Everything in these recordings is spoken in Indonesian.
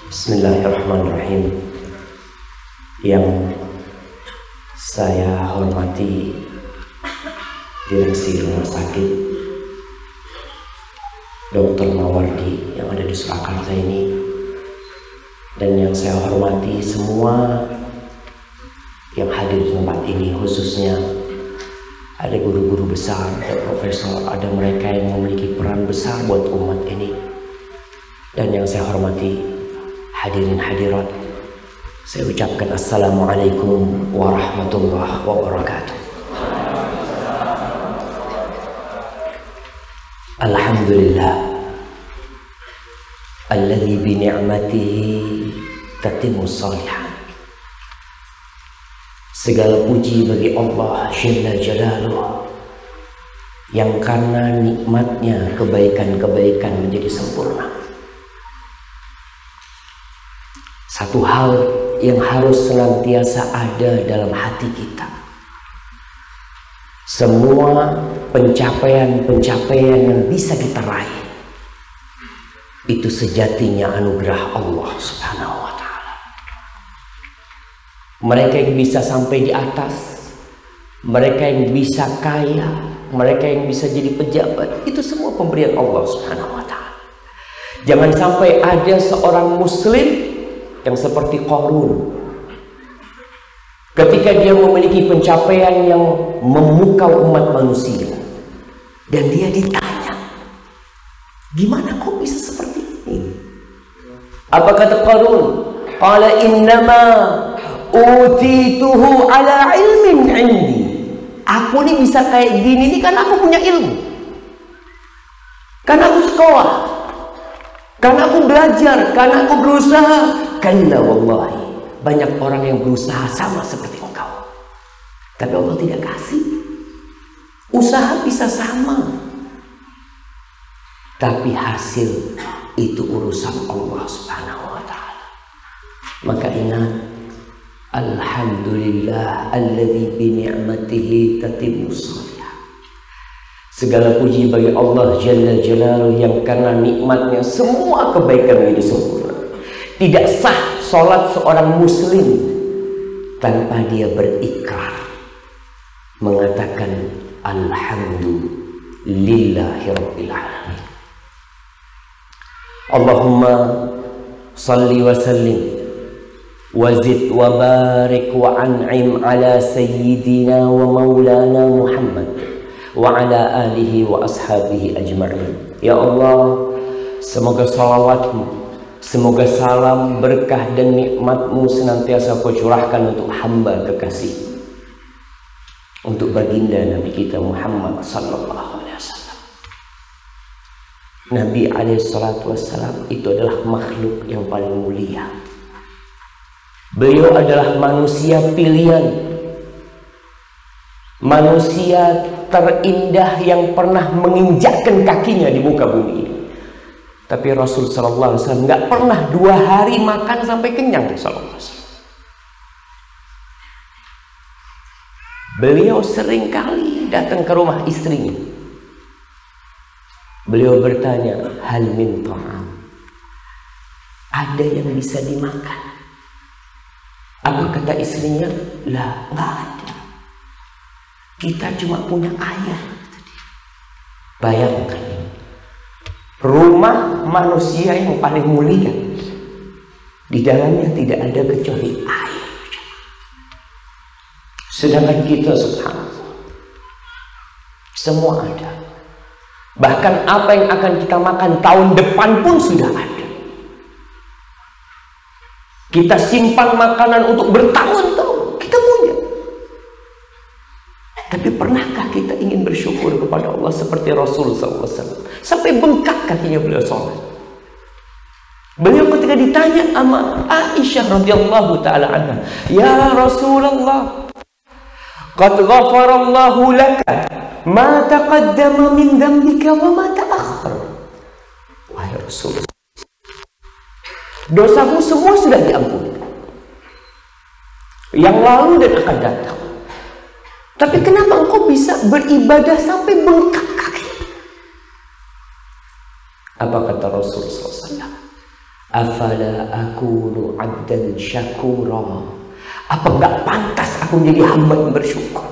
Bismillahirrahmanirrahim. Yang saya hormati Direksi Rumah Sakit Dr. Mawardi yang ada di Surakarta ini, dan yang saya hormati semua yang hadir di tempat ini, khususnya ada guru-guru besar, ada profesor, ada mereka yang memiliki peran besar buat umat ini. Dan yang saya hormati hadirin hadirat, saya ucapkan Assalamualaikum warahmatullahi wabarakatuh. Alhamdulillah alladzi bi ni'matihi tatimmu shalihat. Segala puji bagi Allah Jalla Jalaluh yang karena nikmatnya kebaikan-kebaikan menjadi sempurna. Satu hal yang harus senantiasa ada dalam hati kita, semua pencapaian-pencapaian yang bisa kita raih itu sejatinya anugerah Allah Subhanahu wa Ta'ala. Mereka yang bisa sampai di atas, mereka yang bisa kaya, mereka yang bisa jadi pejabat, itu semua pemberian Allah Subhanahu wa Ta'ala. Jangan sampai ada seorang muslim yang seperti Qarun, ketika dia memiliki pencapaian yang memukau umat manusia, dan dia ditanya, gimana kok bisa seperti ini? Apa kata Qarun? Qala innama utituhu ala ilmin indi. Aku ini bisa kayak gini nih karena aku punya ilmu, karena aku sekolah, karena aku belajar, karena aku berusaha. Kalla wallahi, banyak orang yang berusaha sama seperti engkau, tapi Allah tidak kasih. Usaha bisa sama, tapi hasil itu urusan Allah Subhanahu wa Ta'ala. Maka ingat, alhamdulillah alladzi bi ni'matihi tatimmu shalihat. Segala puji bagi Allah Jalla Jalaluh yang karena nikmatnya semua kebaikan menjadi sempurna. Tidak sah sholat seorang muslim tanpa dia berikrar mengatakan alhamdulillahi rabbil alamin. Allahumma salli wa sallim wa zid wa barik wa an'im ala sayyidina wa maulana Muhammad wa ala alihi wa ashabihi ajma'in. Ya Allah, semoga salawatmu, semoga salam, berkah dan nikmatmu senantiasa kau curahkan untuk hamba kekasih, untuk baginda Nabi kita Muhammad sallallahu alaihi wasallam. Nabi alaihi salatu wassalam itu adalah makhluk yang paling mulia. Beliau adalah manusia pilihan, manusia terindah yang pernah menginjakkan kakinya di muka bumi ini. Tapi Rasul sallallahu alaihi wasallam nggak pernah 2 hari makan sampai kenyang sallallahu alaihi wasallam. Beliau sering kali datang ke rumah istrinya. Beliau bertanya, hal min ta'am, ada yang bisa dimakan? Apa kata istrinya? Lah, nggak ada. Kita cuma punya air. Bayangkan, rumah manusia yang paling mulia, di dalamnya tidak ada kecuali air. Sedangkan kita subhanallah semua ada. Bahkan apa yang akan kita makan tahun depan pun sudah ada. Kita simpan makanan untuk bertahun-tahun, kita punya. Tapi pernahkah kita ingin bersyukur kepada Allah seperti Rasul SAW? Sampai bengkak kakinya beliau sholat. Beliau ketika ditanya sama Aisyah radhiyallahu taala anha, ya Rasulullah, qad ghafarallahu laka ma taqaddama min dzambika wa ma ta'akhkhar. Wahai Rasul, dosamu semua sudah diampuni, yang lalu dan akan datang. Tapi kenapa engkau bisa beribadah sampai bengkak kaki? Apa kata Rasul SAW? Afala akunu abdan syakura. Apa enggak pantas aku menjadi hamba yang bersyukur?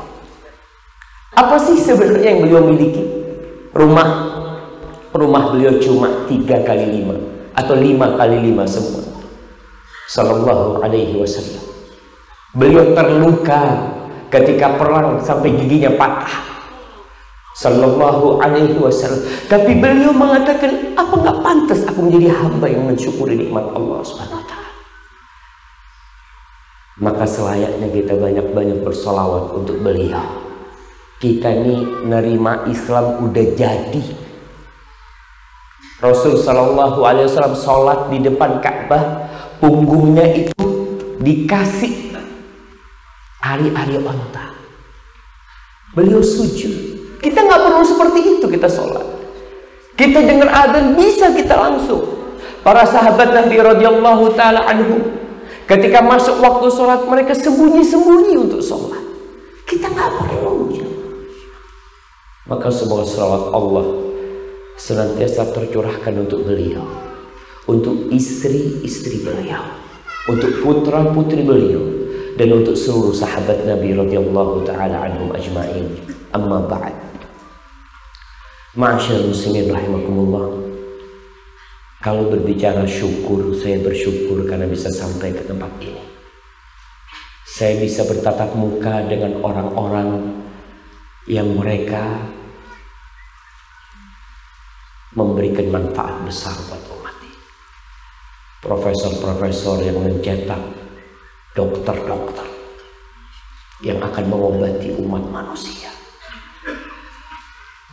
Apa sih sebenarnya yang beliau miliki? Rumah beliau cuma 3x5 atau 5x5 semua. Sallallahu alaihi wasallam. Beliau terluka ketika perang sampai giginya patah. Sallallahu alaihi wasallam. Tapi beliau mengatakan, apa enggak pantas aku menjadi hamba yang mensyukuri nikmat Allah Subhanahu wa taala? Maka selayaknya kita banyak-banyak bersolawat untuk beliau. Kita nih nerima Islam udah jadi. Rasul sallallahu alaihi wasallam sholat di depan Ka'bah, punggungnya itu dikasih ari-ari onta. Beliau sujud. Kita nggak perlu seperti itu kita sholat. Kita dengar adzan bisa kita langsung. Para sahabat Nabi radhiyallahu taala anhum, ketika masuk waktu sholat mereka sembunyi-sembunyi untuk sholat. Kita nggak perlu. Maka semoga salawat Allah senantiasa tercurahkan untuk beliau, untuk istri-istri beliau, untuk putra-putri beliau, dan untuk seluruh sahabat Nabi radhiyallahu taala anhum ajma'in. Amma ba'd. Ma'asyiral muslimin rahimakumullah. Kalau berbicara syukur, saya bersyukur karena bisa sampai ke tempat ini. Saya bisa bertatap muka dengan orang-orang yang mereka memberikan manfaat besar buat umat ini. Profesor-profesor yang mencetak dokter-dokter yang akan mengobati umat manusia.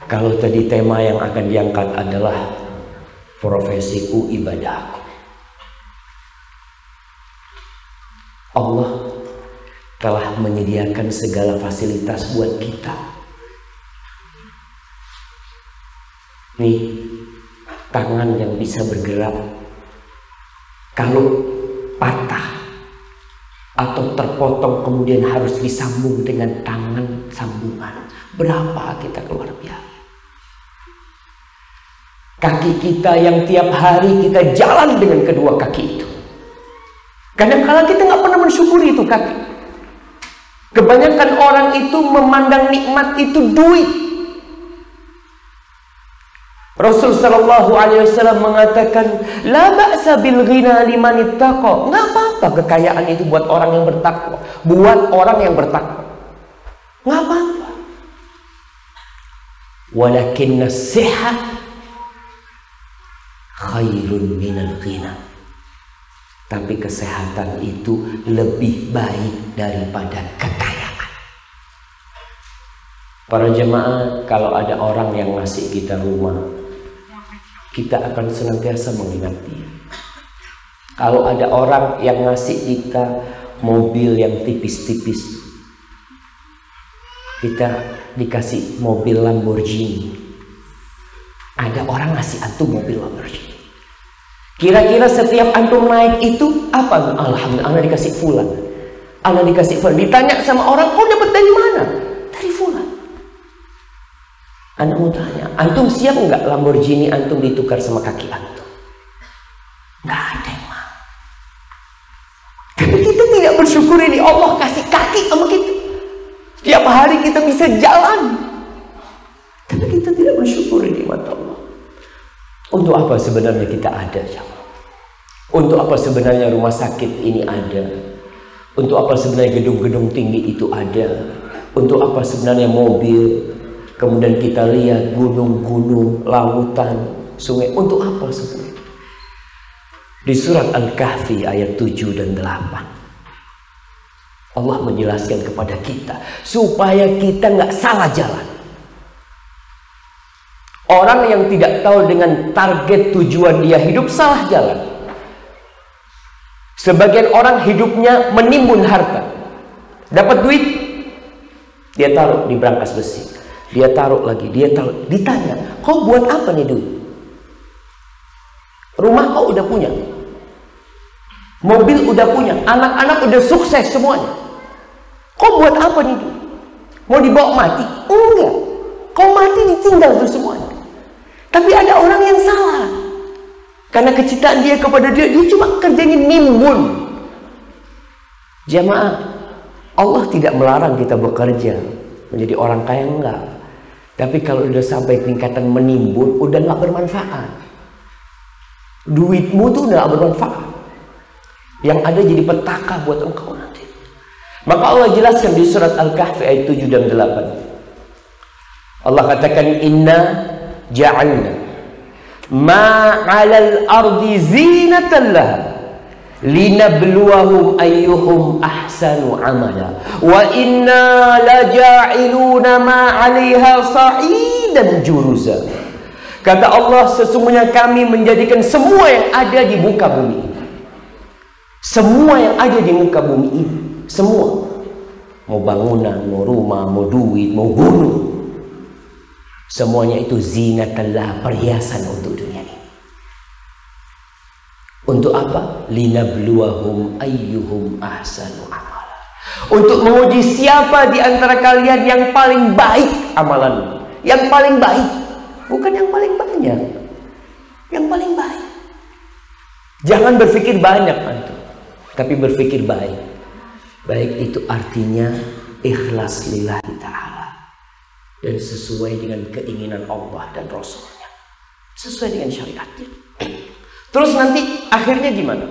Kalau tadi tema yang akan diangkat adalah profesiku ibadahku. Allah telah menyediakan segala fasilitas buat kita. Nih, tangan yang bisa bergerak. Kalau patah atau terpotong kemudian harus disambung dengan tangan sambungan, berapa kita keluar biaya? Kaki kita yang tiap hari kita jalan dengan kedua kaki itu. Kadang-kadang kita nggak pernah mensyukuri itu kaki. Kebanyakan orang itu memandang nikmat itu duit. Rasul sallallahu alaihi wasallam mengatakan, la ba'sa bil ghina liman ittaqa. Enggak apa-apa kekayaan itu buat orang yang bertakwa, buat orang yang bertakwa. Enggak apa-apa. Walakinna as-sihha khairun minal ghina. Tapi kesehatan itu lebih baik daripada kekayaan. Para jemaah, kalau ada orang yang ngasih kita rumah, kita akan senantiasa mengingat dia. Kalau ada orang yang ngasih kita mobil yang tipis-tipis, kita dikasih mobil Lamborghini. Ada orang ngasih antum mobil Lamborghini. Kira-kira setiap antum naik itu apa? Alhamdulillah, anak dikasih fulan. Anak dikasih fulan. Ditanya sama orang, kau dapat dari mana? Dari fulan. Anak mau tanya, antum siap nggak Lamborghini antum ditukar sama kaki antum? Nggak ada yang mau. Tapi kita tidak bersyukur ini Allah kasih kaki sama kita. Setiap hari kita bisa jalan. Tapi kita tidak bersyukur nikmat Allah. Untuk apa sebenarnya kita ada? Untuk apa sebenarnya rumah sakit ini ada? Untuk apa sebenarnya gedung-gedung tinggi itu ada? Untuk apa sebenarnya mobil? Kemudian kita lihat gunung-gunung, lautan, sungai. Untuk apa sebenarnya? Di surat Al-Kahfi ayat 7 dan 8 Allah menjelaskan kepada kita supaya kita nggak salah jalan. Orang yang tidak tahu dengan target tujuan dia hidup salah jalan. Sebagian orang hidupnya menimbun harta. Dapat duit, dia taruh di brankas besi. Dia taruh lagi, dia taruh. Ditanya, kau buat apa nih duit? Rumah kau udah punya, mobil udah punya, anak-anak udah sukses semuanya. Kau buat apa nih duit? Mau dibawa mati? Enggak. Kau mati ditinggal tuh semuanya. Tapi ada orang yang salah. Karena kecintaan dia kepada dia cuma kerjanya nimbun. Jamaah, Allah tidak melarang kita bekerja menjadi orang kaya, enggak. Tapi kalau udah sampai tingkatan menimbun, udah nggak bermanfaat. Duitmu tuh udah nggak bermanfaat. Yang ada jadi petaka buat engkau nanti. Maka Allah jelaskan di surat Al-Kahfi ayat 7 dan 8. Allah katakan, inna ja'alna ma'alal ardi zinatan laha linabluwahum ayyuhum ahsanu amala wa inna laja'iluna ma'alaiha sa'idan juruza. Kata Allah, sesungguhnya kami menjadikan semua yang ada di muka bumi ini, semua yang ada di muka bumi ini, semua, mau bangunan, mau rumah, mau duit, mau gunung, semuanya itu zinatallah, perhiasan untuk dunia ini. Untuk apa? Linabluwahum ayyuhum ahsanu amala. Untuk menguji siapa di antara kalian yang paling baik amalannya. Yang paling baik, bukan yang paling banyak. Yang paling baik. Jangan berpikir banyak antum, tapi berpikir baik. Baik itu artinya ikhlas lillahi ta'ala dan sesuai dengan keinginan Allah dan Rasulnya, sesuai dengan syariatnya. Terus nanti akhirnya gimana?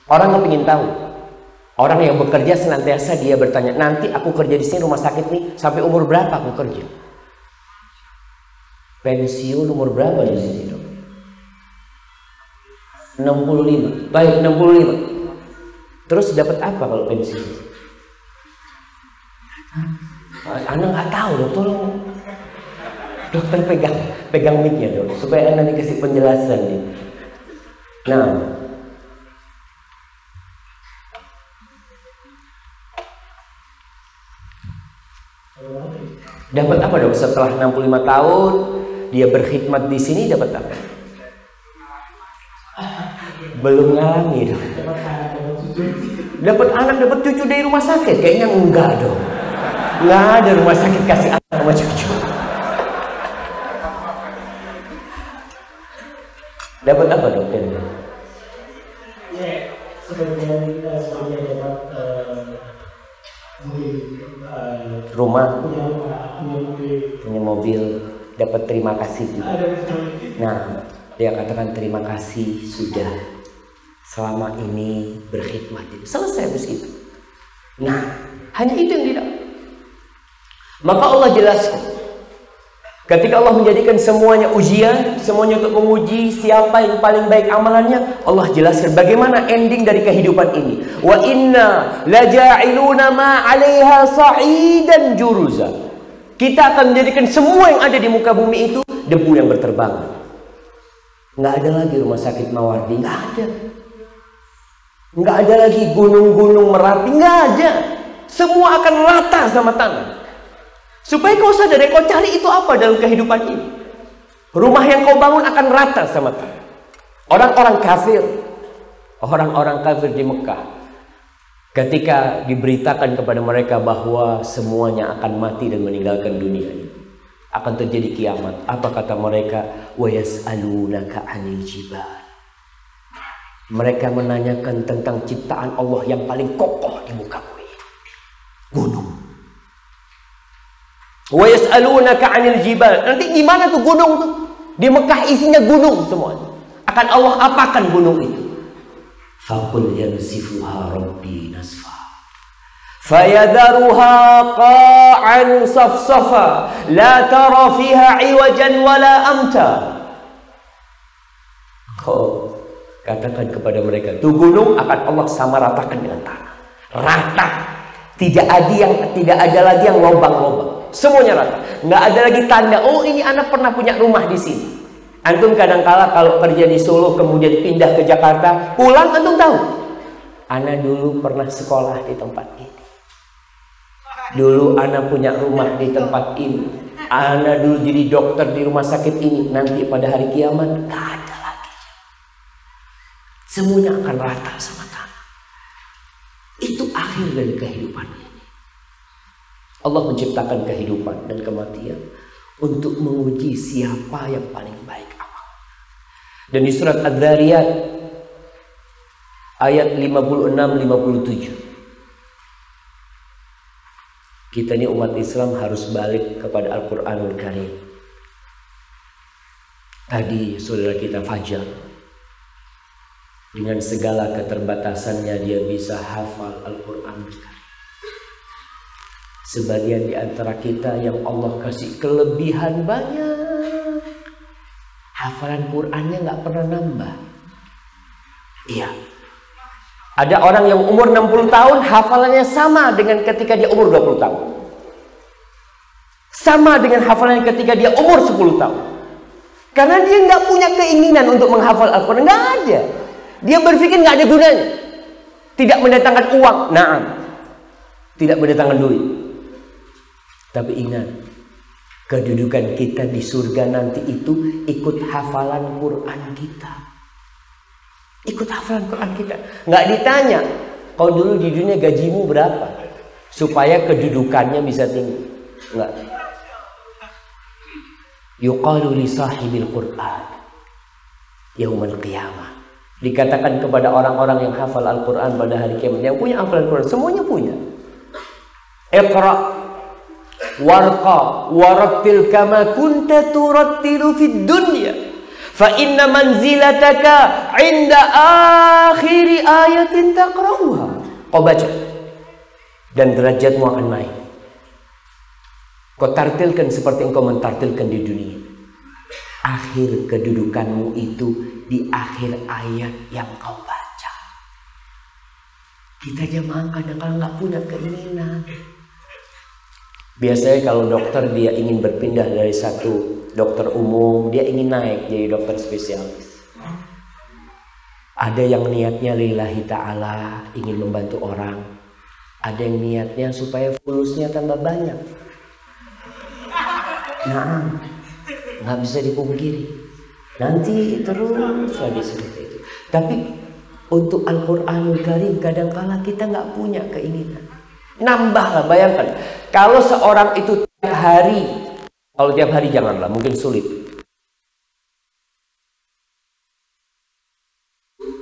Orang kepingin tahu. Orang yang bekerja senantiasa dia bertanya, nanti aku kerja di sini rumah sakit nih, sampai umur berapa aku kerja? Pensiun umur berapa di sini dong? 65. Baik, 65. Terus dapat apa kalau pensiun? Anda nggak tahu dok, tolong dokter pegang mic-nya dok, supaya Anda dikasih penjelasan nih. Nah, dapat apa dok setelah 65 tahun dia berkhidmat di sini, dapat apa? Belum ngalami dok. Dapat anak, dapat cucu dari rumah sakit? Kayaknya enggak dong. Nggak ada rumah sakit kasih anak sama cucu. Dapat apa dok? Rumah, punya mobil, dapat terima kasih juga. Nah, dia katakan terima kasih sudah selama ini berkhidmat. Selesai begitu. Nah, hanya itu yang tidak. Maka Allah jelaskan, ketika Allah menjadikan semuanya ujian, semuanya untuk menguji siapa yang paling baik amalannya, Allah jelaskan bagaimana ending dari kehidupan ini. Wa inna laja'iluna ma 'alaiha sa'idan juruza. Kita akan menjadikan semua yang ada di muka bumi itu debu yang berterbangan. Nggak ada lagi rumah sakit Mawardi, nggak ada. Nggak ada lagi gunung-gunung Merapi, nggak ada. Semua akan rata sama tanah. Supaya kau sadar, kau cari itu apa dalam kehidupan ini. Rumah yang kau bangun akan rata sama tanah. Orang-orang kafir di Mekah, ketika diberitakan kepada mereka bahwa semuanya akan mati dan meninggalkan dunia ini, akan terjadi kiamat, apa kata mereka? Wa yas'alunaka 'anil jibal. Mereka menanyakan tentang ciptaan Allah yang paling kokoh di muka bumi, gunung. Wa yas'alunaka 'anil jibal. Nanti gimana tuh gunung tuh? Di Mekah isinya gunung semuanya. Akan Allah apakan gunung itu? Faqul yansifuha rabbi nasfa. Fayadharuha qa'an safsafa la tara fiha 'iwajan wala amta. Kau katakan kepada mereka, tuh gunung akan Allah samaratakan dengan tanah. Rata. Tidak ada lagi yang lobang-lobang. Semuanya rata. Nggak ada lagi tanda, oh ini anak pernah punya rumah di sini. Antum kadang-kala kalau kerja di Solo kemudian pindah ke Jakarta, pulang antum tahu, anak dulu pernah sekolah di tempat ini. Dulu anak punya rumah di tempat ini. Anak dulu jadi dokter di rumah sakit ini. Nanti pada hari kiamat nggak ada lagi. Semuanya akan rata sama tanah. Itu akhir dari kehidupan ini. Allah menciptakan kehidupan dan kematian untuk menguji siapa yang paling baik amal. Dan di surat Adz-Dzariyat ayat 56-57, kita ini umat Islam harus balik kepada Al-Quranul Karim. Tadi saudara kita Fajar, dengan segala keterbatasannya dia bisa hafal Al-Quranul Karim. Sebagian di antara kita yang Allah kasih kelebihan banyak, hafalan Qurannya nggak pernah nambah. Iya. Ada orang yang umur 60 tahun hafalannya sama dengan ketika dia umur 20 tahun. Sama dengan hafalannya ketika dia umur 10 tahun. Karena dia nggak punya keinginan untuk menghafal Al-Quran. Nggak ada. Dia berpikir nggak ada gunanya. Tidak mendatangkan uang. Naam. Tidak mendatangkan duit. Tapi ingat, kedudukan kita di surga nanti itu ikut hafalan Quran kita. Ikut hafalan Quran kita. Nggak ditanya, kau dulu di dunia gajimu berapa? Supaya kedudukannya bisa tinggi. Nggak. Yuqalu li sahibil Quran yaumil qiyamah. Dikatakan kepada orang-orang yang hafal Al-Quran pada hari kiamat, yang punya hafalan Quran, semuanya punya. Iqra warqa warattil kama kunta turattilu fid dunya fa inna manzilataka 'inda akhiri ayatin taqra'uha. Kau baca dan derajatmu akan naik. Kau tartilkan seperti engkau mentartilkan di dunia. Akhir kedudukanmu itu di akhir ayat yang kau baca. Kita jemaah kadang-kadang nggak punya keinginan. Biasanya kalau dokter dia ingin berpindah dari satu dokter umum, dia ingin naik jadi dokter spesialis. Ada yang niatnya lillahi ta'ala, ingin membantu orang. Ada yang niatnya supaya fulusnya tambah banyak. Nah, nggak bisa dipungkiri. Nanti terus lagi seperti itu. Tapi untuk Al-Quranul Karim kadang-kala kita nggak punya keinginan. Nambahlah, bayangkan kalau seorang itu tiap hari, kalau tiap hari janganlah, mungkin sulit.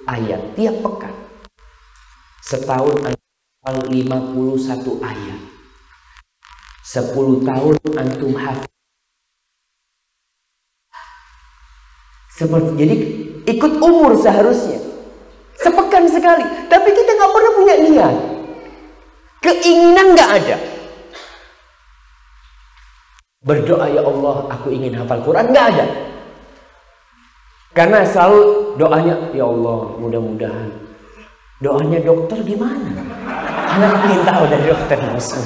Ayat tiap pekan, setahun antum 51 ayat, 10 tahun antum hafal. Seperti, jadi ikut umur seharusnya, sepekan sekali, tapi kita nggak pernah punya niat. Keinginan nggak ada. Berdoa, ya Allah, aku ingin hafal Quran, nggak ada. Karena selalu doanya, ya Allah, mudah-mudahan. Doanya dokter gimana? Anak ingin tahu dari dokter langsung.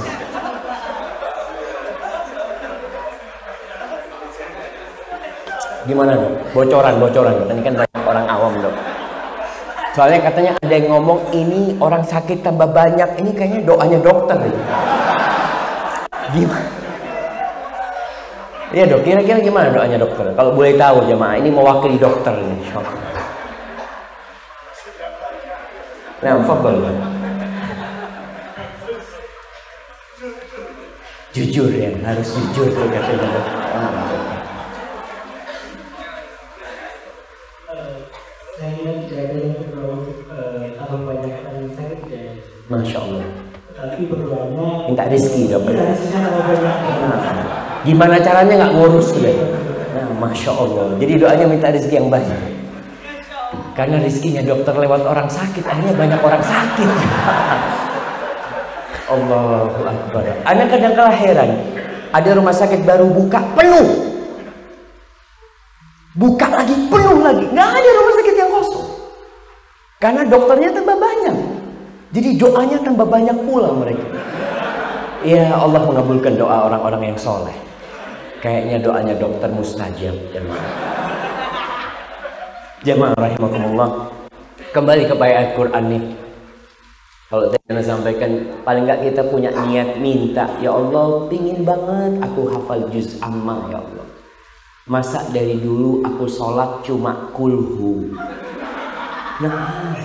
Gimana dok? Bocoran. Ini kan banyak orang awam dok. Soalnya katanya ada yang ngomong ini orang sakit tambah banyak. Ini kayaknya doanya dokter. Gimana? Iya dok, kira-kira gimana doanya dokter? Kalau boleh tahu jemaah, ini mewakili dokter. Nah, fadhal. Jujur ya, harus jujur tuh katanya. Masya Allah. Minta rezeki dok. Gimana caranya nggak ngurus ya? Nah, Masya Allah. Jadi doanya minta rezeki yang banyak. Karena rezekinya dokter lewat orang sakit, akhirnya banyak orang sakit. Allahu Akbar. Anak kadang-kala heran. Ada rumah sakit baru buka penuh. Buka lagi penuh lagi. Nggak ada rumah sakit yang kosong. Karena dokternya tambah banyak. Jadi doanya tambah banyak pula mereka. Ya Allah mengabulkan doa orang-orang yang soleh. Kayaknya doanya dokter mustajab. Jemaah rahimakumullah. Kembali ke ayat Quran nih. Kalau saya sampaikan, paling nggak kita punya niat minta, ya Allah, pingin banget aku hafal juz amma ya Allah. Masa dari dulu aku sholat cuma kulhu. Nah,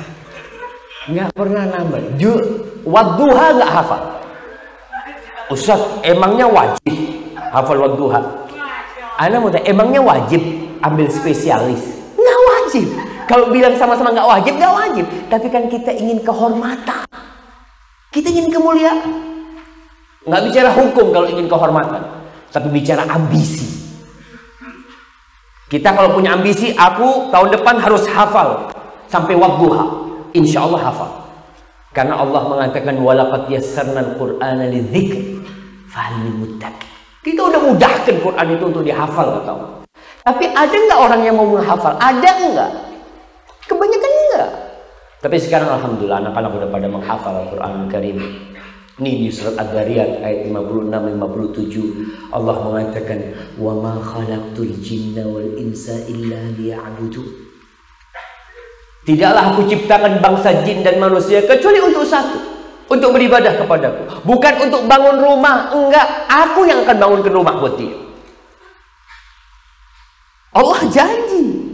nggak pernah nambah. Wadduha nggak hafal. Ustaz, emangnya wajib hafal wadduha? Ana mau tanya, emangnya wajib ambil spesialis? Nggak wajib. wajib. Kalau bilang sama-sama nggak wajib, nggak wajib. Tapi kan kita ingin kehormatan. Kita ingin kemuliaan. Nggak bicara hukum kalau ingin kehormatan. Tapi bicara ambisi. Kita kalau punya ambisi, aku tahun depan harus hafal sampai wadduha. Insya Allah hafal. Karena Allah mengatakan walaqad yassarnal Qur'ana lidzikr fahal min muddakir. Kita udah mudahkan Quran itu untuk dihafal, nggak tahu. Tapi ada nggak orang yang mau menghafal? Ada nggak? Kebanyakan enggak. Tapi sekarang alhamdulillah anak-anak udah pada menghafal Al-Qur'an Karim. Ini di surat Ad-Dariyat ayat 56-57 Allah mengatakan wa ma khalaqtul jinna wal insa illa liya'budun. Tidaklah aku ciptakan bangsa jin dan manusia kecuali untuk satu, untuk beribadah kepadaku. Bukan untuk bangun rumah, enggak. Aku yang akan bangunkan rumah buat dia. Allah janji.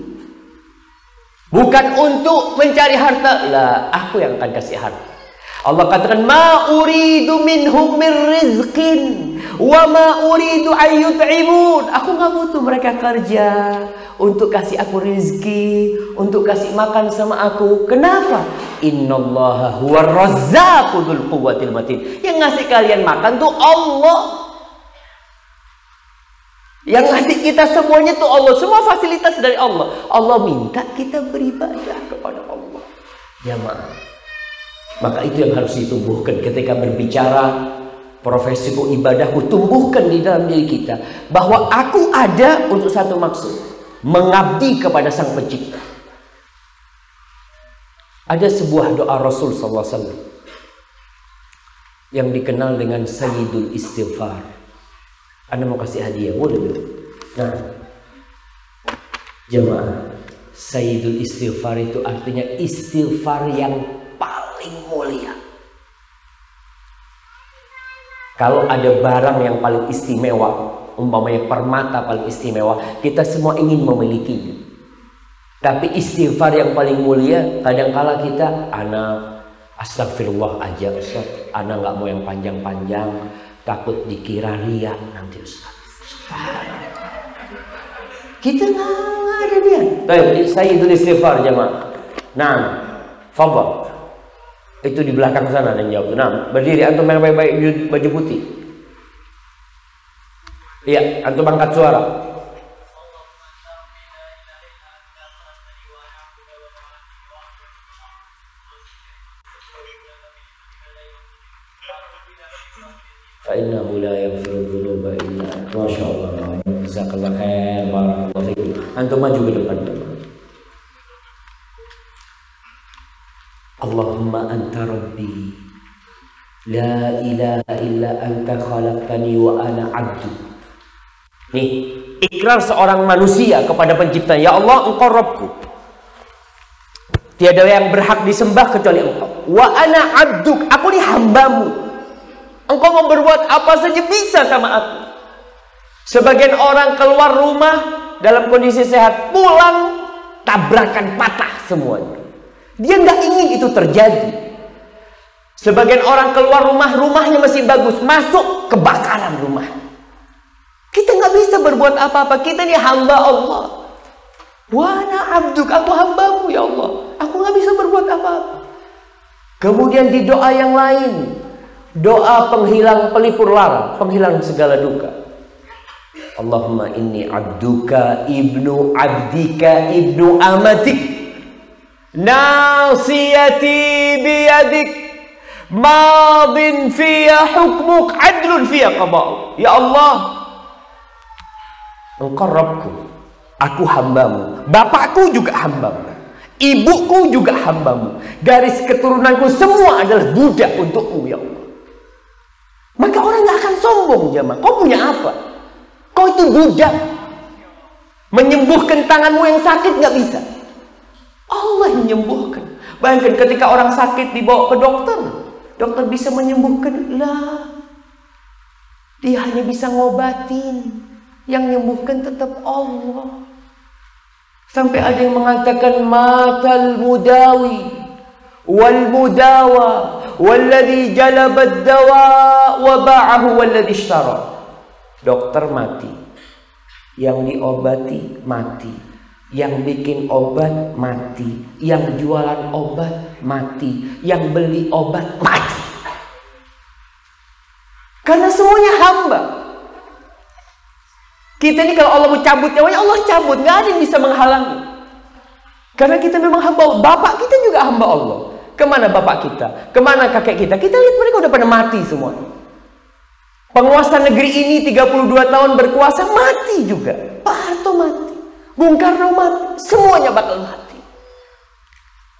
Bukan untuk mencari harta, lah aku yang akan kasih harta. Allah katakan ma uridu minhum min rizqin wa ma uridu an yut'imun. Aku nggak butuh mereka kerja untuk kasih aku rizki, untuk kasih makan sama aku. Kenapa? Innallaha huwar razzaqu dzul quwwatil matin. Yang ngasih kalian makan tuh Allah. Yang ngasih kita semuanya tuh Allah. Semua fasilitas dari Allah. Allah minta kita beribadah kepada Allah. Jamaah. Maka itu yang harus ditumbuhkan ketika berbicara profesiku, ibadahku, tumbuhkan di dalam diri kita bahwa aku ada untuk satu maksud, mengabdi kepada Sang Pencipta. Ada sebuah doa Rasul SAW yang dikenal dengan Sayyidul Istighfar. Anda mau kasih hadiah, boleh dong? Nah, jemaah, Sayyidul Istighfar itu artinya istighfar yang paling mulia. Kalau ada barang yang paling istimewa, umpamanya permata paling istimewa, kita semua ingin memilikinya. Tapi istighfar yang paling mulia, kadangkala kita, ana astagfirullah aja Ustaz, ana nggak mau yang panjang-panjang, takut dikira riya nanti Ustaz. Kita nggak ada dia. Baik, Sayyidul Istighfar jemaah. Nah, fadhal. Itu di belakang sana dan jawab. Nah, berdiri antum yang baik-baik baju putih. Iya, antum angkat suara. Fa innahu la yaghfiru dzunuba illa anta. Masyaallah. Jazakallahu khair, barakallahu fikum. Antum maju ke depan. Allahumma anta rabbi la ilaha illa anta khalaqtani wa ana abdu. Nih, ikrar seorang manusia kepada pencipta. Ya Allah, engkau Rabbku, tiada yang berhak disembah kecuali engkau. Wa ana abduk, aku ini hambamu. Engkau mau berbuat apa saja bisa sama aku. Sebagian orang keluar rumah dalam kondisi sehat, pulang tabrakan, patah semuanya. Dia nggak ingin itu terjadi. Sebagian orang keluar rumah, rumahnya masih bagus, masuk kebakaran rumah. Kita nggak bisa berbuat apa-apa. Kita ini hamba Allah. Wa ana abduk, aku hambamu ya Allah. Aku nggak bisa berbuat apa-apa. Kemudian di doa yang lain, doa penghilang pelipur lara, penghilang segala duka. Allahumma inni abduka ibnu abdika ibnu amatik. Nasiyati biyadik madin fiya hukmuk adlun fiya qada'uk. Ya Allah, engkau Rabbku, aku hambamu, bapakku juga hambamu, ibuku juga hambamu, garis keturunanku semua adalah budak untukmu ya Allah. Maka orang gak akan sombong jemaah. Kau punya apa? Kau itu budak. Menyembuhkan tanganmu yang sakit gak bisa, Allah yang menyembuhkan. Bayangkan ketika orang sakit dibawa ke dokter, dokter bisa menyembuhkan. Lah, dia hanya bisa ngobatin. Yang menyembuhkan tetap Allah. Sampai ada yang mengatakan matal mudawi wal mudawa walladhi jalabad dawa wa ba'ahu walladhi ishtara. Dokter mati, yang diobati mati, Yang bikin obat mati, yang jualan obat mati, yang beli obat mati. Karena semuanya hamba. Kita ini kalau Allah mau cabut nyawanya, Allah cabut, nggak ada yang bisa menghalangi. Karena kita memang hamba Allah. Bapak kita juga hamba Allah. Kemana bapak kita? Kemana kakek kita? Kita lihat mereka udah pada mati semua. Penguasa negeri ini 32 tahun berkuasa mati juga. Pak Harto mati, Bung Karno mati, semuanya bakal mati.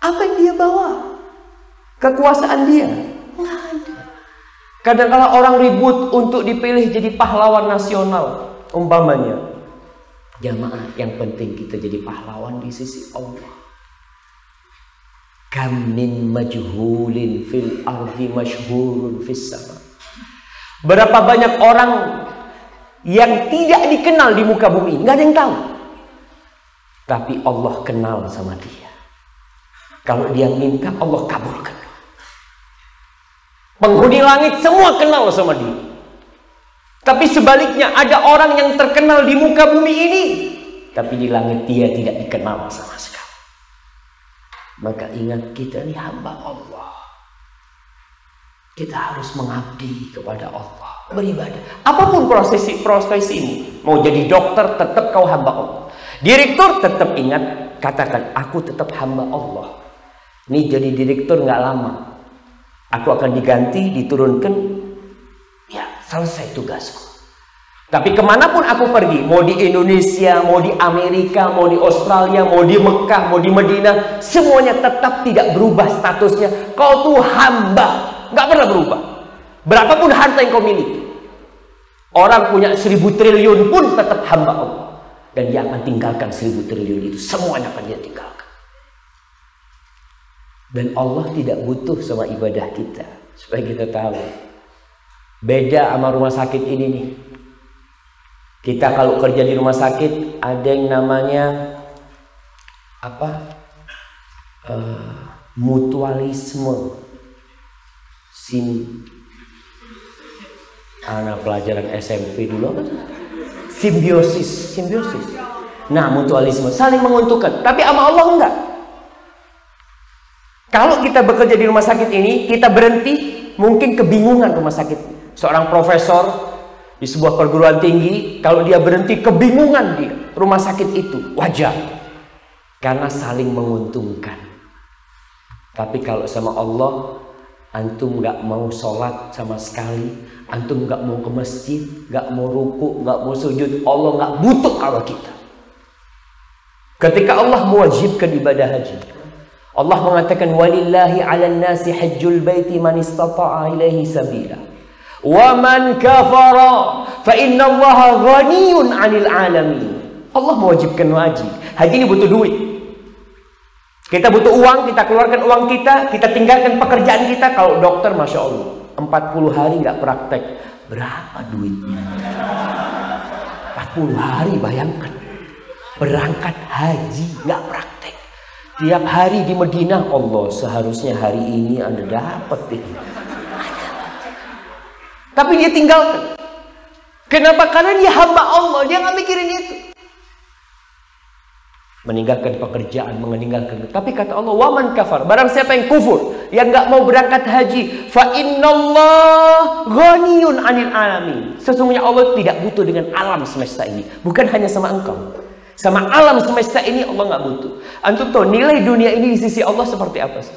Apa yang dia bawa? Kekuasaan dia? Nggak ada. Kadang-kadang orang ribut untuk dipilih jadi pahlawan nasional. Umpamanya, jamaah, yang penting kita jadi pahlawan di sisi Allah. Kam min majhulin fil ardi masyhurun fis sama. Berapa banyak orang yang tidak dikenal di muka bumi, nggak ada yang tahu. Tapi Allah kenal sama dia. Kalau dia minta, Allah kabulkan. Penghuni langit semua kenal sama dia. Tapi sebaliknya ada orang yang terkenal di muka bumi ini, tapi di langit dia tidak dikenal sama sekali. Maka ingat, kita ini hamba Allah. Kita harus mengabdi kepada Allah, beribadah. Apapun profesi ini, mau jadi dokter tetap kau hamba Allah. Direktur tetap ingat, katakan aku tetap hamba Allah. Ini jadi direktur nggak lama. Aku akan diganti, diturunkan, ya selesai tugasku. Tapi kemanapun aku pergi, mau di Indonesia, mau di Amerika, mau di Australia, mau di Mekah, mau di Madinah, semuanya tetap tidak berubah statusnya. Kau tuh hamba, nggak pernah berubah. Berapapun harta yang kau miliki, orang punya 1000 triliun pun tetap hamba Allah. Dan dia akan tinggalkan 1000 triliun itu, semuanya akan dia tinggalkan. Dan Allah tidak butuh sama ibadah kita. Supaya kita tahu, beda sama rumah sakit ini nih. Kita kalau kerja di rumah sakit, ada yang namanya apa? Mutualisme. Anak pelajaran SMP dulu apa? Simbiosis. Nah, mutualisme, saling menguntungkan. Tapi sama Allah enggak. Kalau kita bekerja di rumah sakit ini, kita berhenti, mungkin kebingungan rumah sakit. Seorang profesor di sebuah perguruan tinggi, kalau dia berhenti, kebingungan di rumah sakit itu. Wajar. Karena saling menguntungkan. Tapi kalau sama Allah, antum nggak mau sholat sama sekali, antum nggak mau ke masjid, nggak mau ruku, nggak mau sujud, Allah nggak butuh sama kita. Ketika Allah mewajibkan ibadah haji, Allah mengatakan walillahi 'alan nasi hajjul baiti man istata'a ilaihi sabila. Wa man kafara fa innallaha ghaniyun 'anil 'alamin. Allah mewajibkan haji. Haji ini butuh duit. Kita butuh uang, kita keluarkan uang kita tinggalkan pekerjaan kita. Kalau dokter, Masya Allah, 40 hari nggak praktek, berapa duitnya? 40 hari, bayangkan. Berangkat haji, nggak praktek. Tiap hari di Madinah, Allah, seharusnya hari ini Anda dapat ini. Tapi dia tinggalkan. Kenapa? Karena dia hamba Allah, dia nggak mikirin itu. Meninggalkan pekerjaan, meninggalkan. Tapi kata Allah, waman kafar, barang siapa yang kufur, yang nggak mau berangkat haji, fa innallah ghaniyun 'anil alamin. Sesungguhnya Allah tidak butuh dengan alam semesta ini, bukan hanya sama engkau. Sama alam semesta ini Allah nggak butuh. Antum tahu nilai dunia ini di sisi Allah seperti apa sih?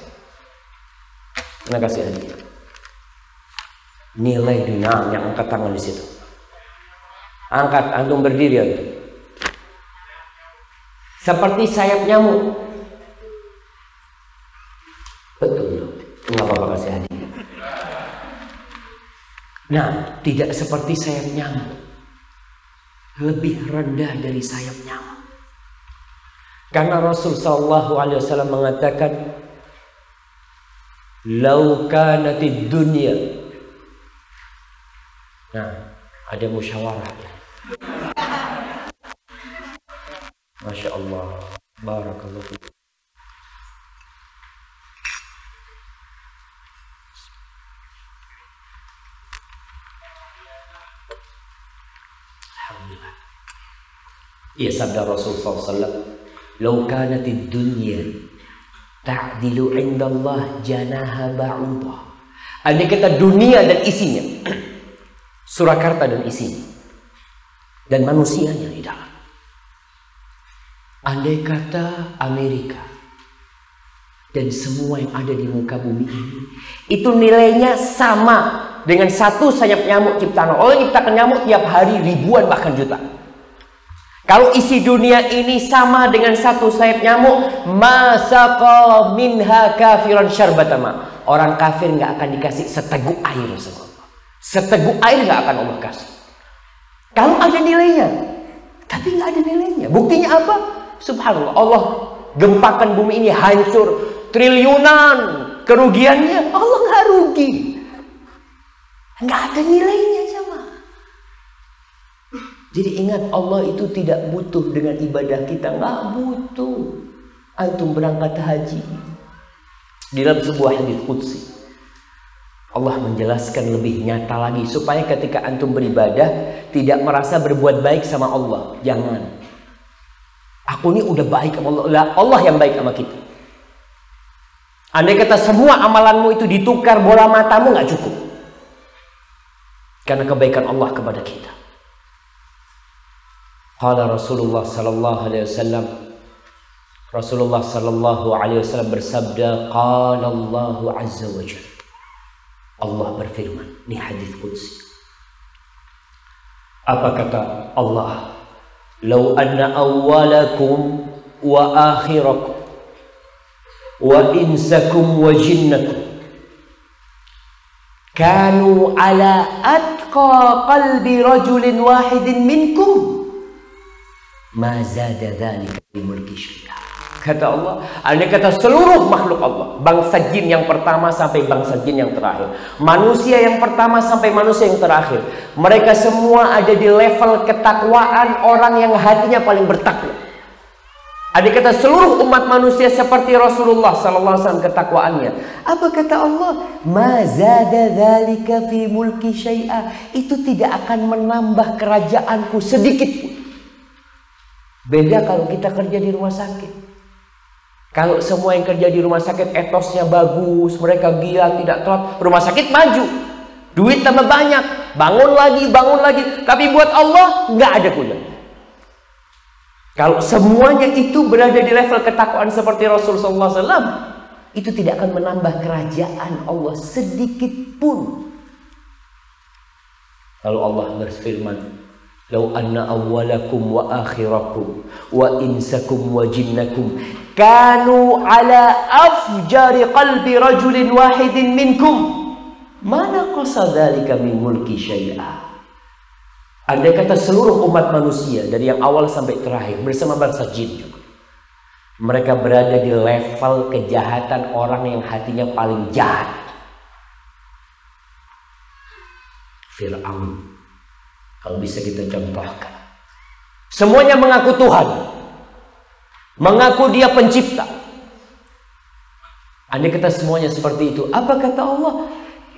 Nah, kasih hadiah. Nilai dunia, yang angkat tangan di situ. Angkat, antum berdiri antum. Seperti sayap nyamuk. Betul. Nggak apa-apa, kasih hadiah. Nah, tidak seperti sayap nyamuk. Lebih rendah dari sayap nyamuk. Karena Rasul sallallahu alaihi wasallam mengatakan, "Lau kanatid dunya." Nah, ada musyawarah. Masya Allah, barakallahu fiik. Alhamdulillah. Iya, sabda Rasul sallallahu alaihi wasallam, "Law kanatid dunya ta'dilu 'indallah janaha ba'udah." Andai kata dunia dan isinya, Surakarta dan isinya, dan manusianya di dalam. Andai kata Amerika dan semua yang ada di muka bumi ini itu nilainya sama dengan satu sayap nyamuk ciptaan Allah. Allah ciptakan nyamuk tiap hari ribuan bahkan juta. Kalau isi dunia ini sama dengan satu sayap nyamuk, masaqa minha kafiran syarbatama. Orang kafir nggak akan dikasih seteguk air sama Allah. Seteguk air nggak akan Allah kasih. Kalau ada nilainya, tapi nggak ada nilainya. Buktinya apa? Subhanallah, Allah gempakan bumi ini hancur, triliunan kerugiannya, Allah nggak rugi. Nggak ada nilainya sama. Jadi ingat, Allah itu tidak butuh dengan ibadah kita, nggak butuh. Antum berangkat haji, di dalam sebuah hadits qudsi Allah menjelaskan lebih nyata lagi supaya ketika antum beribadah tidak merasa berbuat baik sama Allah. Jangan. Aku ini udah baik sama Allah, Allah yang baik sama kita. Andai kata semua amalanmu itu ditukar bola matamu, nggak cukup. Karena kebaikan Allah kepada kita. Qala Rasulullah sallallahu alaihi wasallam, Rasulullah sallallahu alaihi wasallam bersabda, qala Allahu azza wa jalla. Allah berfirman, ini hadis qudsi. Apa kata Allah? Lau anna awwalakum wa akhirakum wa insakum wa jinnakum kanu ala atqa qalbi rajulin wahidin minkum ma zada dzalika bi mulki syai'a. Kata Allah, andai kata seluruh makhluk Allah, bangsa jin yang pertama sampai bangsa jin yang terakhir, manusia yang pertama sampai manusia yang terakhir, mereka semua ada di level ketakwaan orang yang hatinya paling bertakwa. Andai kata seluruh umat manusia seperti Rasulullah sallallahu alaihi wasallam ketakwaannya, apa kata Allah? Ma zada dzalika fi mulki syai'a. Itu tidak akan menambah kerajaanku sedikit pun. Beda kalau kita kerja di rumah sakit. Kalau semua yang kerja di rumah sakit etosnya bagus, mereka giat, tidak telat, rumah sakit maju, duit tambah banyak, bangun lagi, tapi buat Allah nggak ada gunanya. Kalau semuanya itu berada di level ketakwaan seperti Rasulullah SAW, itu tidak akan menambah kerajaan Allah sedikit pun. Lalu Allah berfirman, "Lau anna awwalakum wa akhirakum wa insakum wa jinnakum kanu ala afjari qalbi rajulin wahidin minkum mana qasa dzalika min mulki syai'a." Andai kata seluruh umat manusia dari yang awal sampai terakhir bersama bangsa jin juga, mereka berada di level kejahatan orang yang hatinya paling jahat. Fir'aun, kalau bisa kita contohkan, semuanya mengaku Tuhan, mengaku dia pencipta. Andai kata semuanya seperti itu, apa kata Allah?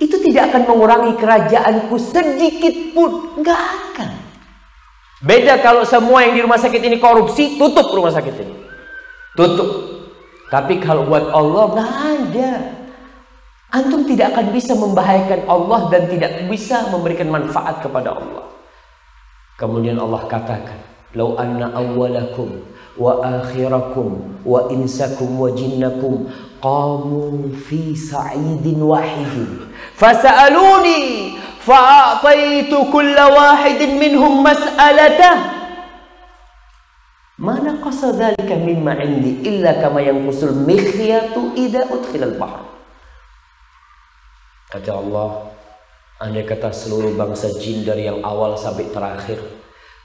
Itu tidak akan mengurangi kerajaanku sedikit pun. Nggak akan. Beda kalau semua yang di rumah sakit ini korupsi, tutup rumah sakit ini, tutup. Tapi kalau buat Allah nggak ada. Antum tidak akan bisa membahayakan Allah dan tidak bisa memberikan manfaat kepada Allah. Kemudian Allah katakan, "Lau anna awwalakum wa akhirakum wa insakum wa jinnakum qamu fi sa'idin wahidin fasa'aluni fa'ataitu kulla wahidin minhum mas'alatah ma naqasa dzalika mimma 'indi illa kama yanqusul mikhyatu idza udkhila al-bahr." Kata Allah, andai kata seluruh bangsa jin dari yang awal sampai terakhir,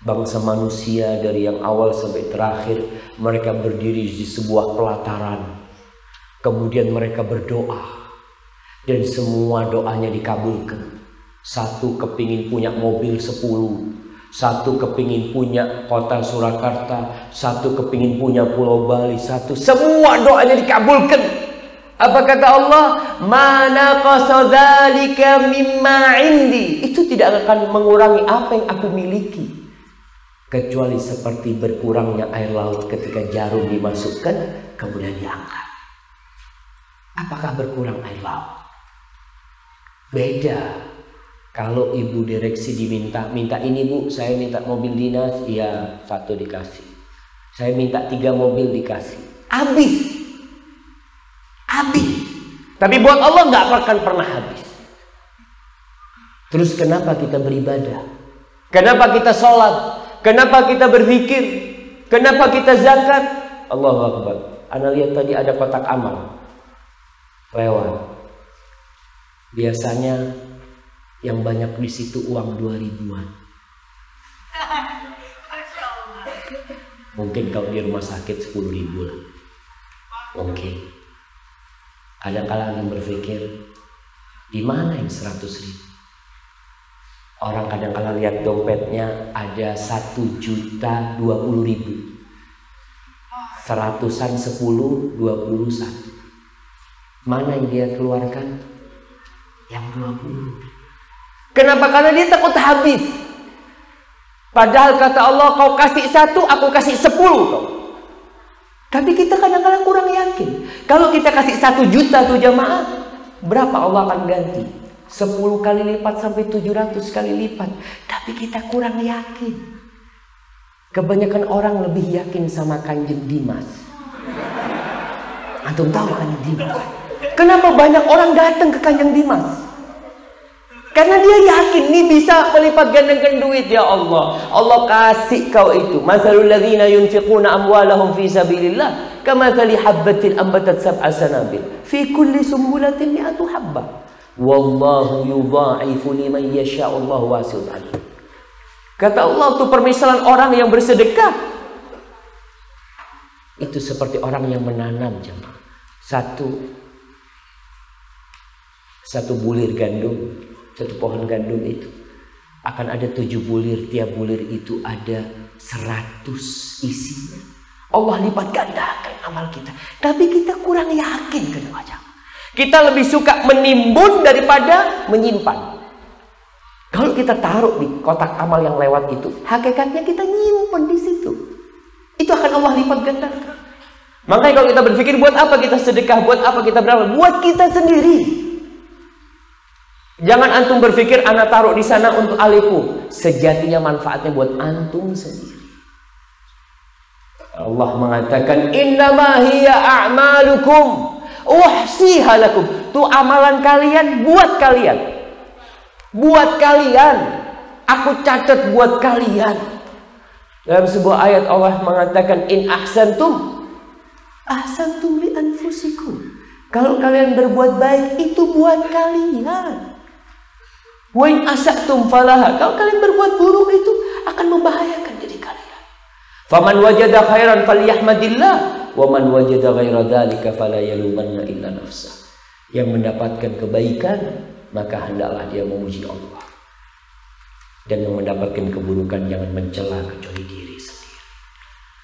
bangsa manusia dari yang awal sampai terakhir, mereka berdiri di sebuah pelataran, kemudian mereka berdoa, dan semua doanya dikabulkan. Satu kepingin punya mobil 10, satu kepingin punya kota Surakarta, satu kepingin punya Pulau Bali, satu, semua doanya dikabulkan. Apa kata Allah? Mana qasa dzalika mimma indi. Itu tidak akan mengurangi apa yang aku miliki. kecuali seperti berkurangnya air laut ketika jarum dimasukkan kemudian diangkat. Apakah berkurang air laut? Beda. Kalau ibu direksi minta ini bu, saya minta mobil dinas, iya 1 dikasih. Saya minta 3 mobil dikasih. Habis. Tapi buat Allah nggak akan pernah habis. Terus kenapa kita beribadah? Kenapa kita sholat? Kenapa kita berzikir? Kenapa kita zakat? Allahu Akbar. Anda lihat tadi ada kotak amal lewat. Biasanya yang banyak di situ uang 2000-an. Mungkin kalau di rumah sakit 10.000 lah. Mungkin. Kadang-kadang yang berpikir, di mana yang 100.000? Orang kadang-kadang lihat dompetnya ada 1.020.000. 100-an 10, 21. Mana yang dia keluarkan? Yang 20. Kenapa? Karena dia takut habis. Padahal kata Allah, kau kasih 1, aku kasih 10 kau. Tapi kita kadang-kadang kurang yakin. Kalau kita kasih 1 juta tuh jamaah, berapa Allah akan ganti? 10 kali lipat sampai 700 kali lipat. Tapi kita kurang yakin. Kebanyakan orang lebih yakin sama Kanjeng Dimas. Antum tahu Kanjeng Dimas? Kenapa banyak orang datang ke Kanjeng Dimas? Karena dia yakin ini bisa melipat gandakan duit. Ya Allah, Allah kasih kau itu. Mathalul ladzina yunfiquna amwalahum fi sabilillah kamathali habbatin ambatat sab'a sanabil fi kulli sumbulatin mi'atu habbah. Wallahu yudha'ifu liman yasha'u, Allahu wasi'un alim. Kata Allah, itu permisalan orang yang bersedekah itu seperti orang yang menanam jemaah. Satu bulir gandum, satu pohon gandum itu akan ada 7 bulir. Tiap bulir itu ada 100 isinya. Allah lipat gandakan amal kita. Tapi kita kurang yakin kadang-kadang. Kita lebih suka menimbun daripada menyimpan. Kalau kita taruh di kotak amal yang lewat itu, hakikatnya kita nyimpan di situ. Itu akan Allah lipat gandakan. Makanya kalau kita berpikir buat apa kita sedekah, buat apa kita beramal, buat kita sendiri. Jangan antum berpikir anak taruh di sana untuk aliku. Sejatinya manfaatnya buat antum sendiri. Allah mengatakan innama hiya a'malukum uhsiha lakum. Itu amalan kalian buat kalian. Buat kalian. Aku catat buat kalian. Dalam sebuah ayat Allah mengatakan in ahsantum li anfusikum. Kalau kalian berbuat baik itu buat kalian. Wa in asatum falaha. Kalau kalian berbuat buruk itu akan membahayakan diri kalian. Faman wajada khairan falyahmadillah wa man wajada ghaira dzalika fala yalumanna illa nafsah. Yang mendapatkan kebaikan maka hendaklah dia memuji Allah. Dan yang mendapatkan keburukan jangan mencela kecuali diri sendiri.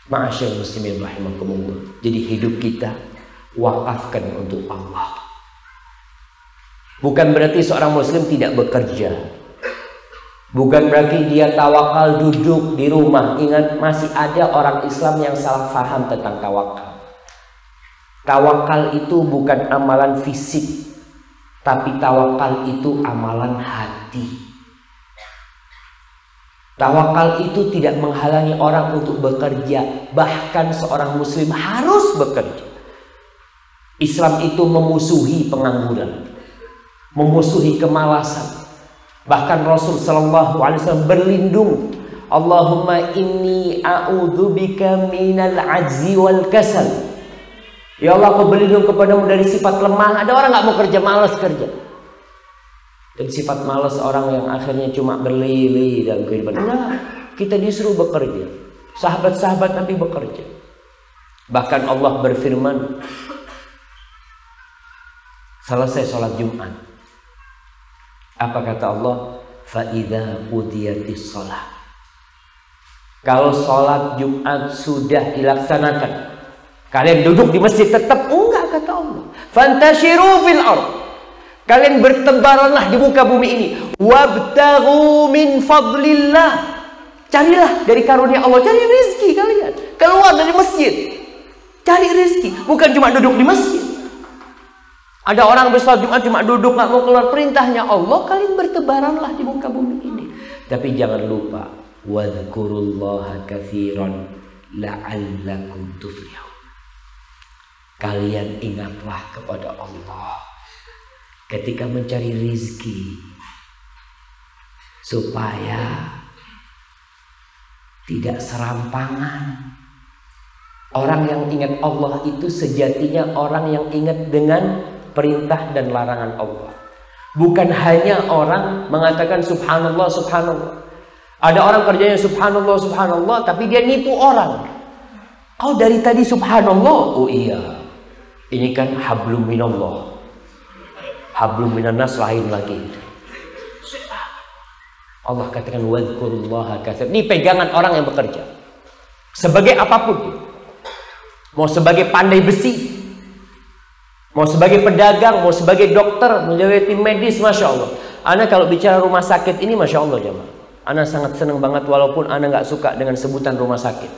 Ma'asyar muslimin rahimakumullah. Jadi hidup kita wakafkan untuk Allah. Bukan berarti seorang muslim tidak bekerja. Bukan berarti dia tawakal duduk di rumah. Ingat, masih ada orang Islam yang salah faham tentang tawakal. Tawakal itu bukan amalan fisik, tapi tawakal itu amalan hati. Tawakal itu tidak menghalangi orang untuk bekerja. Bahkan seorang muslim harus bekerja. Islam itu memusuhi pengangguran, memusuhi kemalasan. Bahkan Rasul sallallahu alaihi wasallam berlindung, Allahumma inni a'udzubika minal ajzi wal kasal. Ya Allah, aku berlindung kepadamu dari sifat lemah. Ada orang nggak mau kerja, malas kerja. Dan sifat malas orang yang akhirnya cuma berlili dalam kehidupan. Nah, kita disuruh bekerja. Sahabat-sahabat Nabi bekerja. Bahkan Allah berfirman, selesai sholat Jumat, apa kata Allah? Fa'idha qudiyatis sholat. Kalau sholat Jumat sudah dilaksanakan, kalian duduk di masjid tetap? Enggak, kata Allah. Fantashiru fil ardh. Kalian bertebaranlah di muka bumi ini. Wabtaghu min fadlillah. Carilah dari karunia Allah, cari rezeki kalian. Keluar dari masjid, cari rezeki, bukan cuma duduk di masjid. Ada orang bersalat Jumat cuma duduk, nggak mau keluar perintahnya Allah. Kalian bertebaranlah di muka bumi ini. Tapi jangan lupa, wadhkurullaha katsiran la'allakum tuflihun. Kalian ingatlah kepada Allah ketika mencari rezeki, supaya tidak serampangan. Orang yang ingat Allah itu sejatinya orang yang ingat dengan perintah dan larangan Allah. Bukan hanya orang mengatakan subhanallah, subhanallah. Ada orang kerjanya subhanallah, subhanallah, tapi dia nipu orang. Kau dari tadi subhanallah. Oh iya, ini kan hablum minallah. Hablum minannas lain lagi. Allah katakan wadhkurullaha katsiran. Ini pegangan orang yang bekerja. Sebagai apapun. Mau sebagai pandai besi, mau sebagai pedagang, mau sebagai dokter, mau sebagai tim medis, Masya Allah. Ana kalau bicara rumah sakit ini, Masya Allah jemaah, Ana sangat senang banget walaupun Ana nggak suka dengan sebutan rumah sakit.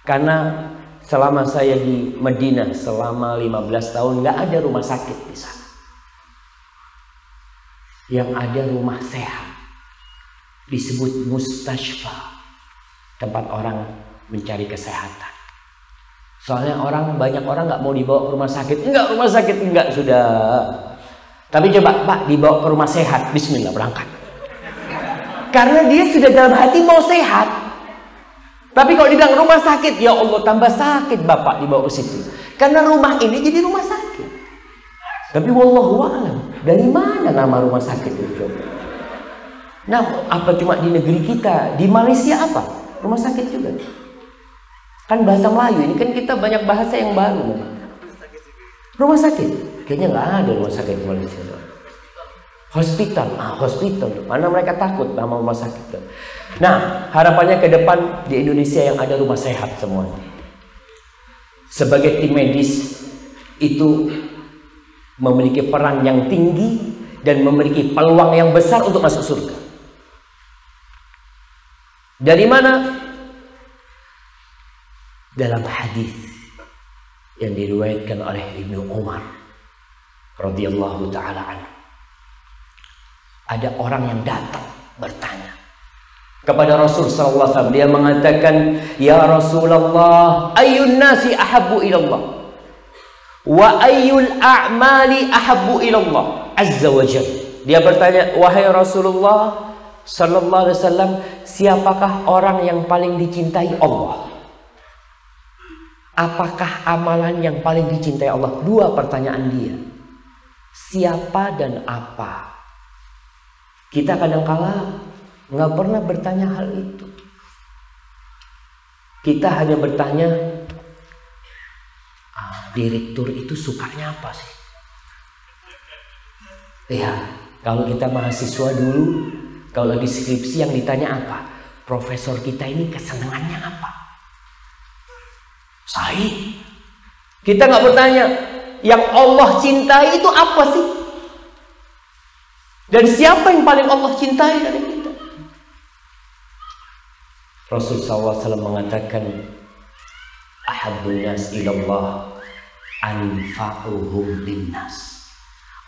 Karena selama saya di Madinah selama 15 tahun nggak ada rumah sakit di sana. Yang ada rumah sehat, disebut mustashfa, tempat orang mencari kesehatan. Soalnya banyak orang nggak mau dibawa ke rumah sakit. Enggak, rumah sakit enggak, sudah. Tapi coba Pak dibawa ke rumah sehat, bismillah berangkat. Karena dia sudah dalam hati mau sehat. Tapi kalau dibilang rumah sakit, ya Allah tambah sakit Bapak dibawa ke situ. Karena rumah ini jadi rumah sakit. Tapi wallahu a'lam, dari mana nama rumah sakit itu coba? Nah, apa cuma di negeri kita? Di Malaysia apa? Rumah sakit juga. Kan bahasa Melayu ini kan kita banyak bahasa yang baru. Rumah sakit, kayaknya nggak ada rumah sakit di Malaysia. Hospital, hospital. Mana mereka takut nama rumah sakit. Nah, harapannya ke depan di Indonesia yang ada rumah sehat semuanya. Sebagai tim medis itu memiliki peran yang tinggi dan memiliki peluang yang besar untuk masuk surga. Dari mana? Dalam hadis yang diriwayatkan oleh Ibnu Umar radhiyallahu taala anhu, ada orang yang datang bertanya kepada Rasul sallallahu alaihi wasallam. Dia mengatakan, "Ya Rasulullah, ayyun nasi ahabbu ilallah wa ayyul a'mali ahabbu ilallah azza wa jalla." Dia bertanya, "Wahai Rasulullah sallallahu alaihi wasallam, siapakah orang yang paling dicintai Allah? Apakah amalan yang paling dicintai Allah?" Dua pertanyaan dia. Siapa dan apa? Kita kadang-kala nggak pernah bertanya hal itu. Kita hanya bertanya, direktur itu sukanya apa sih? Ya, kalau kita mahasiswa dulu, kalau di skripsi yang ditanya apa? Profesor kita ini kesenangannya apa? Sahih. Kita nggak bertanya yang Allah cintai itu apa sih? Dan siapa yang paling Allah cintai dari kita? Rasulullah SAW mengatakan, ahabbun nas ilallah anfa'uhum linnas.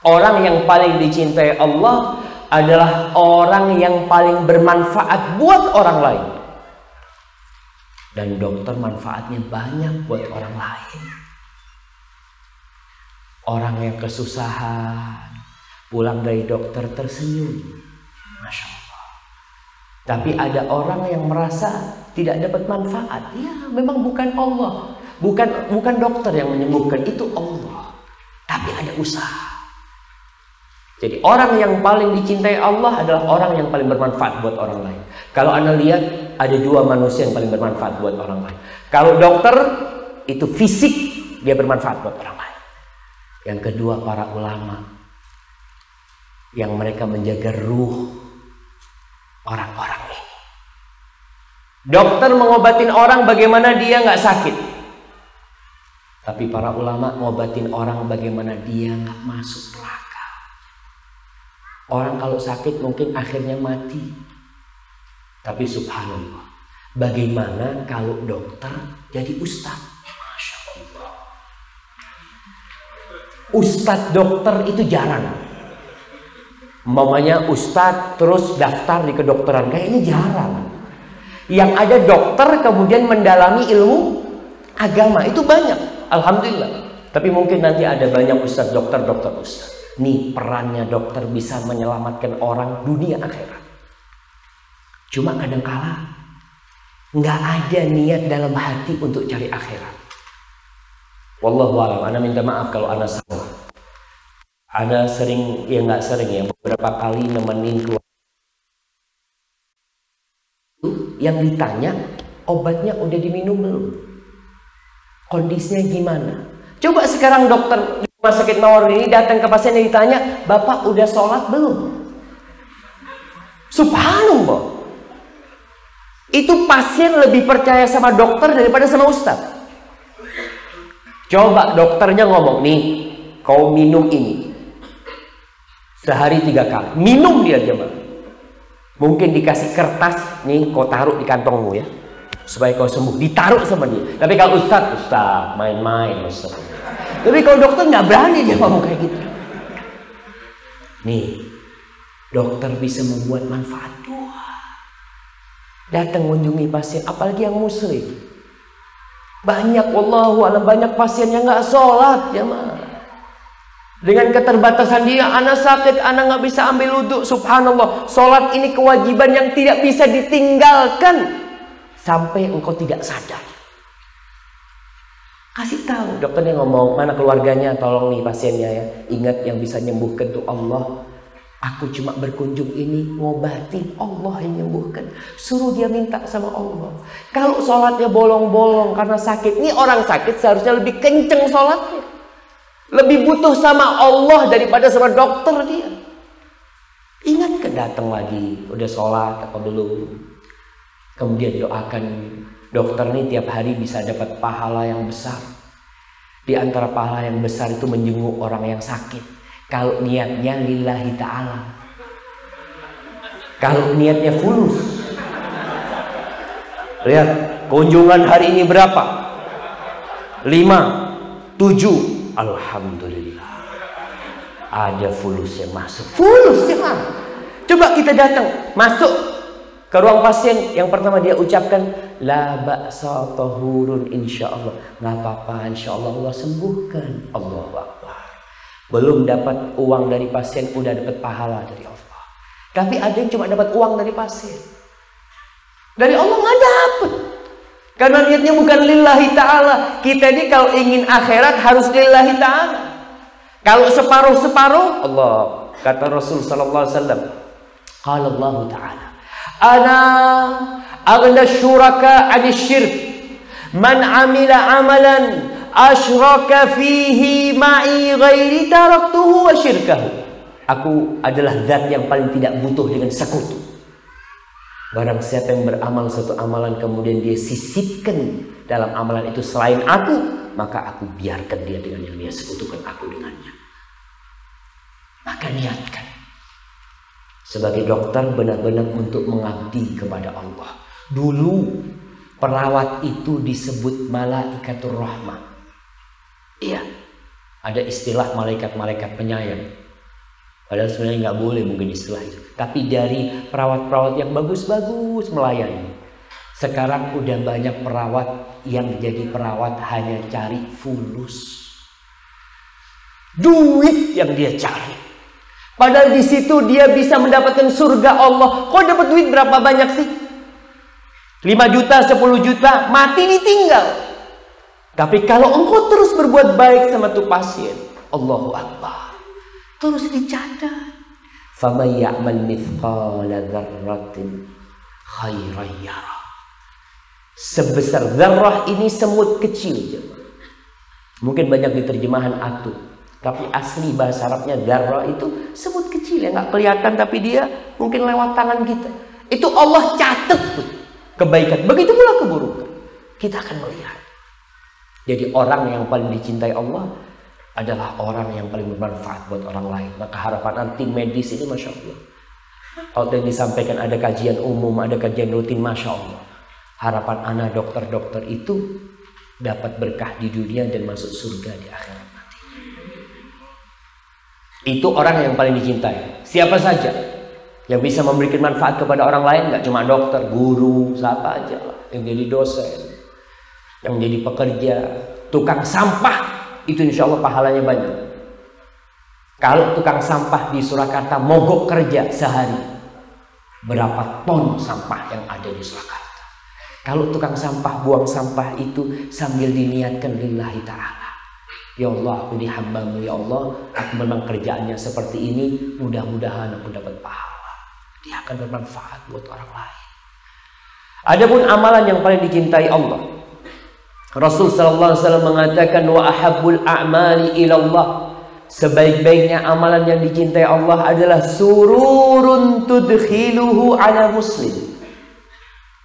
Orang yang paling dicintai Allah adalah orang yang paling bermanfaat buat orang lain. Dan dokter manfaatnya banyak buat orang lain. Orang yang kesusahan pulang dari dokter tersenyum, Masya Allah. Tapi ada orang yang merasa tidak dapat manfaat. Ya, memang bukan Allah, bukan dokter yang menyembuhkan, itu Allah. Tapi ada usaha. Jadi orang yang paling dicintai Allah adalah orang yang paling bermanfaat buat orang lain. Kalau Anda lihat, ada dua manusia yang paling bermanfaat buat orang lain. Kalau dokter itu fisik, dia bermanfaat buat orang lain. Yang kedua, para ulama yang mereka menjaga ruh orang-orang ini. Dokter mengobatin orang bagaimana dia nggak sakit, tapi para ulama ngobatin orang bagaimana dia nggak masuk neraka. Orang kalau sakit mungkin akhirnya mati, Tapi subhanallah, bagaimana kalau dokter jadi ustadz? Masya Allah. Ustadz dokter itu jarang. Umpamanya ustadz terus daftar di kedokteran, kayaknya jarang. Yang ada dokter kemudian mendalami ilmu agama itu banyak, alhamdulillah. Tapi mungkin nanti ada banyak ustadz dokter ustadz. Nih perannya dokter bisa menyelamatkan orang dunia akhirat. Cuma kadangkala nggak ada niat dalam hati untuk cari akhirat. Wallahu a'lam. Ana minta maaf kalau ana salah. Ana sering, ya nggak sering ya, beberapa kali nemenin keluarga yang ditanya obatnya udah diminum belum, kondisinya gimana. Coba sekarang dokter di rumah sakit Mawar ini datang ke pasien yang ditanya, Bapak udah sholat belum? Subhanallah. Itu pasien lebih percaya sama dokter daripada sama ustadz. Coba dokternya ngomong, nih kau minum ini sehari 3 kali. Minum dia aja, Bang. Mungkin dikasih kertas, nih kau taruh di kantongmu ya, supaya kau sembuh. Ditaruh sama dia. Tapi kalau ustadz main-main ustadz. Tapi kalau dokter nggak berani dia ngomong kayak gitu. Nih, dokter bisa membuat manfaat doa. Datang mengunjungi pasien, apalagi yang muslim. Banyak, wallahu a'lam, banyak pasien yang nggak sholat, jemaah. Dengan keterbatasan dia, anak sakit, anak nggak bisa ambil wudhu. Subhanallah, sholat ini kewajiban yang tidak bisa ditinggalkan sampai engkau tidak sadar. Kasih tahu, dokternya ngomong, mana keluarganya, tolong nih pasiennya ya, ingat yang bisa nyembuhkan tuh Allah. Aku cuma berkunjung ini ngobatin, Allah yang nyembuhkan. Suruh dia minta sama Allah. Kalau sholatnya bolong-bolong karena sakit, ini orang sakit seharusnya lebih kenceng sholatnya, lebih butuh sama Allah daripada sama dokter dia. Ingat kan, datang lagi, udah sholat apa belum? Kemudian doakan. Dokter nih tiap hari bisa dapat pahala yang besar. Di antara pahala yang besar itu menjenguk orang yang sakit. Kalau niatnya lillahi ta'ala. Kalau niatnya fulus. Lihat, kunjungan hari ini berapa? 5, 7. Alhamdulillah. Ada fulus yang masuk. Fulus ya, Bang. Coba kita datang, masuk ke ruang pasien, yang pertama dia ucapkan la ba'sa tahurun insyaallah. Nggak apa-apa, insyaallah Allah sembuhkan. Allahu Akbar. Belum dapat uang dari pasien, udah dapat pahala dari Allah. Tapi ada yang cuma dapat uang dari pasien. Dari Allah nggak dapat. Karena niatnya bukan lillahi ta'ala. Kita ini kalau ingin akhirat harus lillahi ta'ala. Kalau separuh-separuh, Allah, kata Rasul sallallahu alaihi wasallam, qala Allah ta'ala, ana aghna syuraka 'anil syirk man 'amila 'amalan asyraka fihi ma'i ghairi taraktuhu wa syirkahu. Aku adalah zat yang paling tidak butuh dengan sekutu. Barang siapa yang beramal suatu amalan kemudian dia sisipkan dalam amalan itu selain aku, maka aku biarkan dia dengan yang dia sekutukan aku dengannya. Maka niatkan sebagai dokter benar-benar untuk mengabdi kepada Allah. Dulu perawat itu disebut malaikatur rahmah. Iya, ada istilah malaikat-malaikat penyayang. Padahal sebenarnya nggak boleh mungkin istilah itu. Tapi dari perawat-perawat yang bagus-bagus melayani. Sekarang udah banyak perawat yang jadi perawat hanya cari fulus. Duit yang dia cari. Padahal di situ dia bisa mendapatkan surga Allah. Kok dapat duit berapa banyak sih? 5 juta, 10 juta, mati ditinggal. Tapi kalau engkau terus berbuat baik sama tuh pasien, Allahu Akbar, terus dicatat. Faman ya'mal mithqala dzarratin khairan yara. Sebesar dzarrah ini semut kecil. Mungkin banyak di terjemahan atu, tapi asli bahasa Arabnya dzarrah itu semut kecil yang nggak kelihatan, tapi dia mungkin lewat tangan kita. Itu Allah catat tuh kebaikan. Begitu pula keburukan. Kita akan melihat. Jadi orang yang paling dicintai Allah adalah orang yang paling bermanfaat buat orang lain. Maka harapan tim medis ini Masya Allah Kalau yang disampaikan ada kajian umum, ada kajian rutin, Masya Allah. Harapan anak dokter-dokter itu dapat berkah di dunia dan masuk surga di akhirat nanti. Itu orang yang paling dicintai. Siapa saja yang bisa memberikan manfaat kepada orang lain, nggak cuma dokter, guru, siapa aja lah. Yang jadi dosen, yang jadi pekerja, tukang sampah, itu insya Allah pahalanya banyak. Kalau tukang sampah di Surakarta mogok kerja sehari, berapa ton sampah yang ada di Surakarta? Kalau tukang sampah buang sampah itu sambil diniatkan lillahi ta'ala, ya Allah, aku ini hambamu, ya Allah, aku memang kerjaannya seperti ini, mudah-mudahan aku dapat pahala. Dia akan bermanfaat buat orang lain. Adapun amalan yang paling dicintai Allah, Rasul sallallahu alaihi wasallam mengatakan, wa ahabbul a'mali ilallah, sebaik-baiknya amalan yang dicintai Allah adalah sururun tudkhiluhu ala muslim,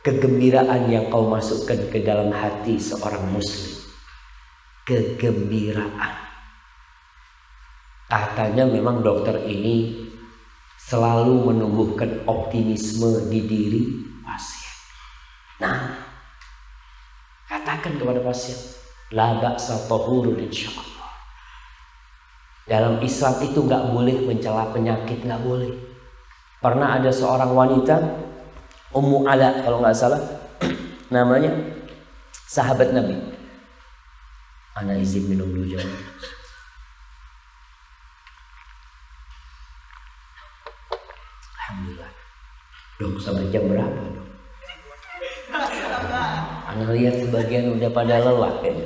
kegembiraan yang kau masukkan ke dalam hati seorang muslim. Kegembiraan. Katanya memang dokter ini selalu menumbuhkan optimisme di diri pasien. Nah, katakan kepada pasien, la ba'sa tahurun insyaallah. Dalam Islam itu nggak boleh mencela penyakit, nggak boleh. Pernah ada seorang wanita, Ummu Ala kalau nggak salah namanya, sahabat Nabi. Ana izin minum dulu jangan. Alhamdulillah. Dok, sampai jam berapa dok? Ana lihat sebagian udah pada lelah kayaknya.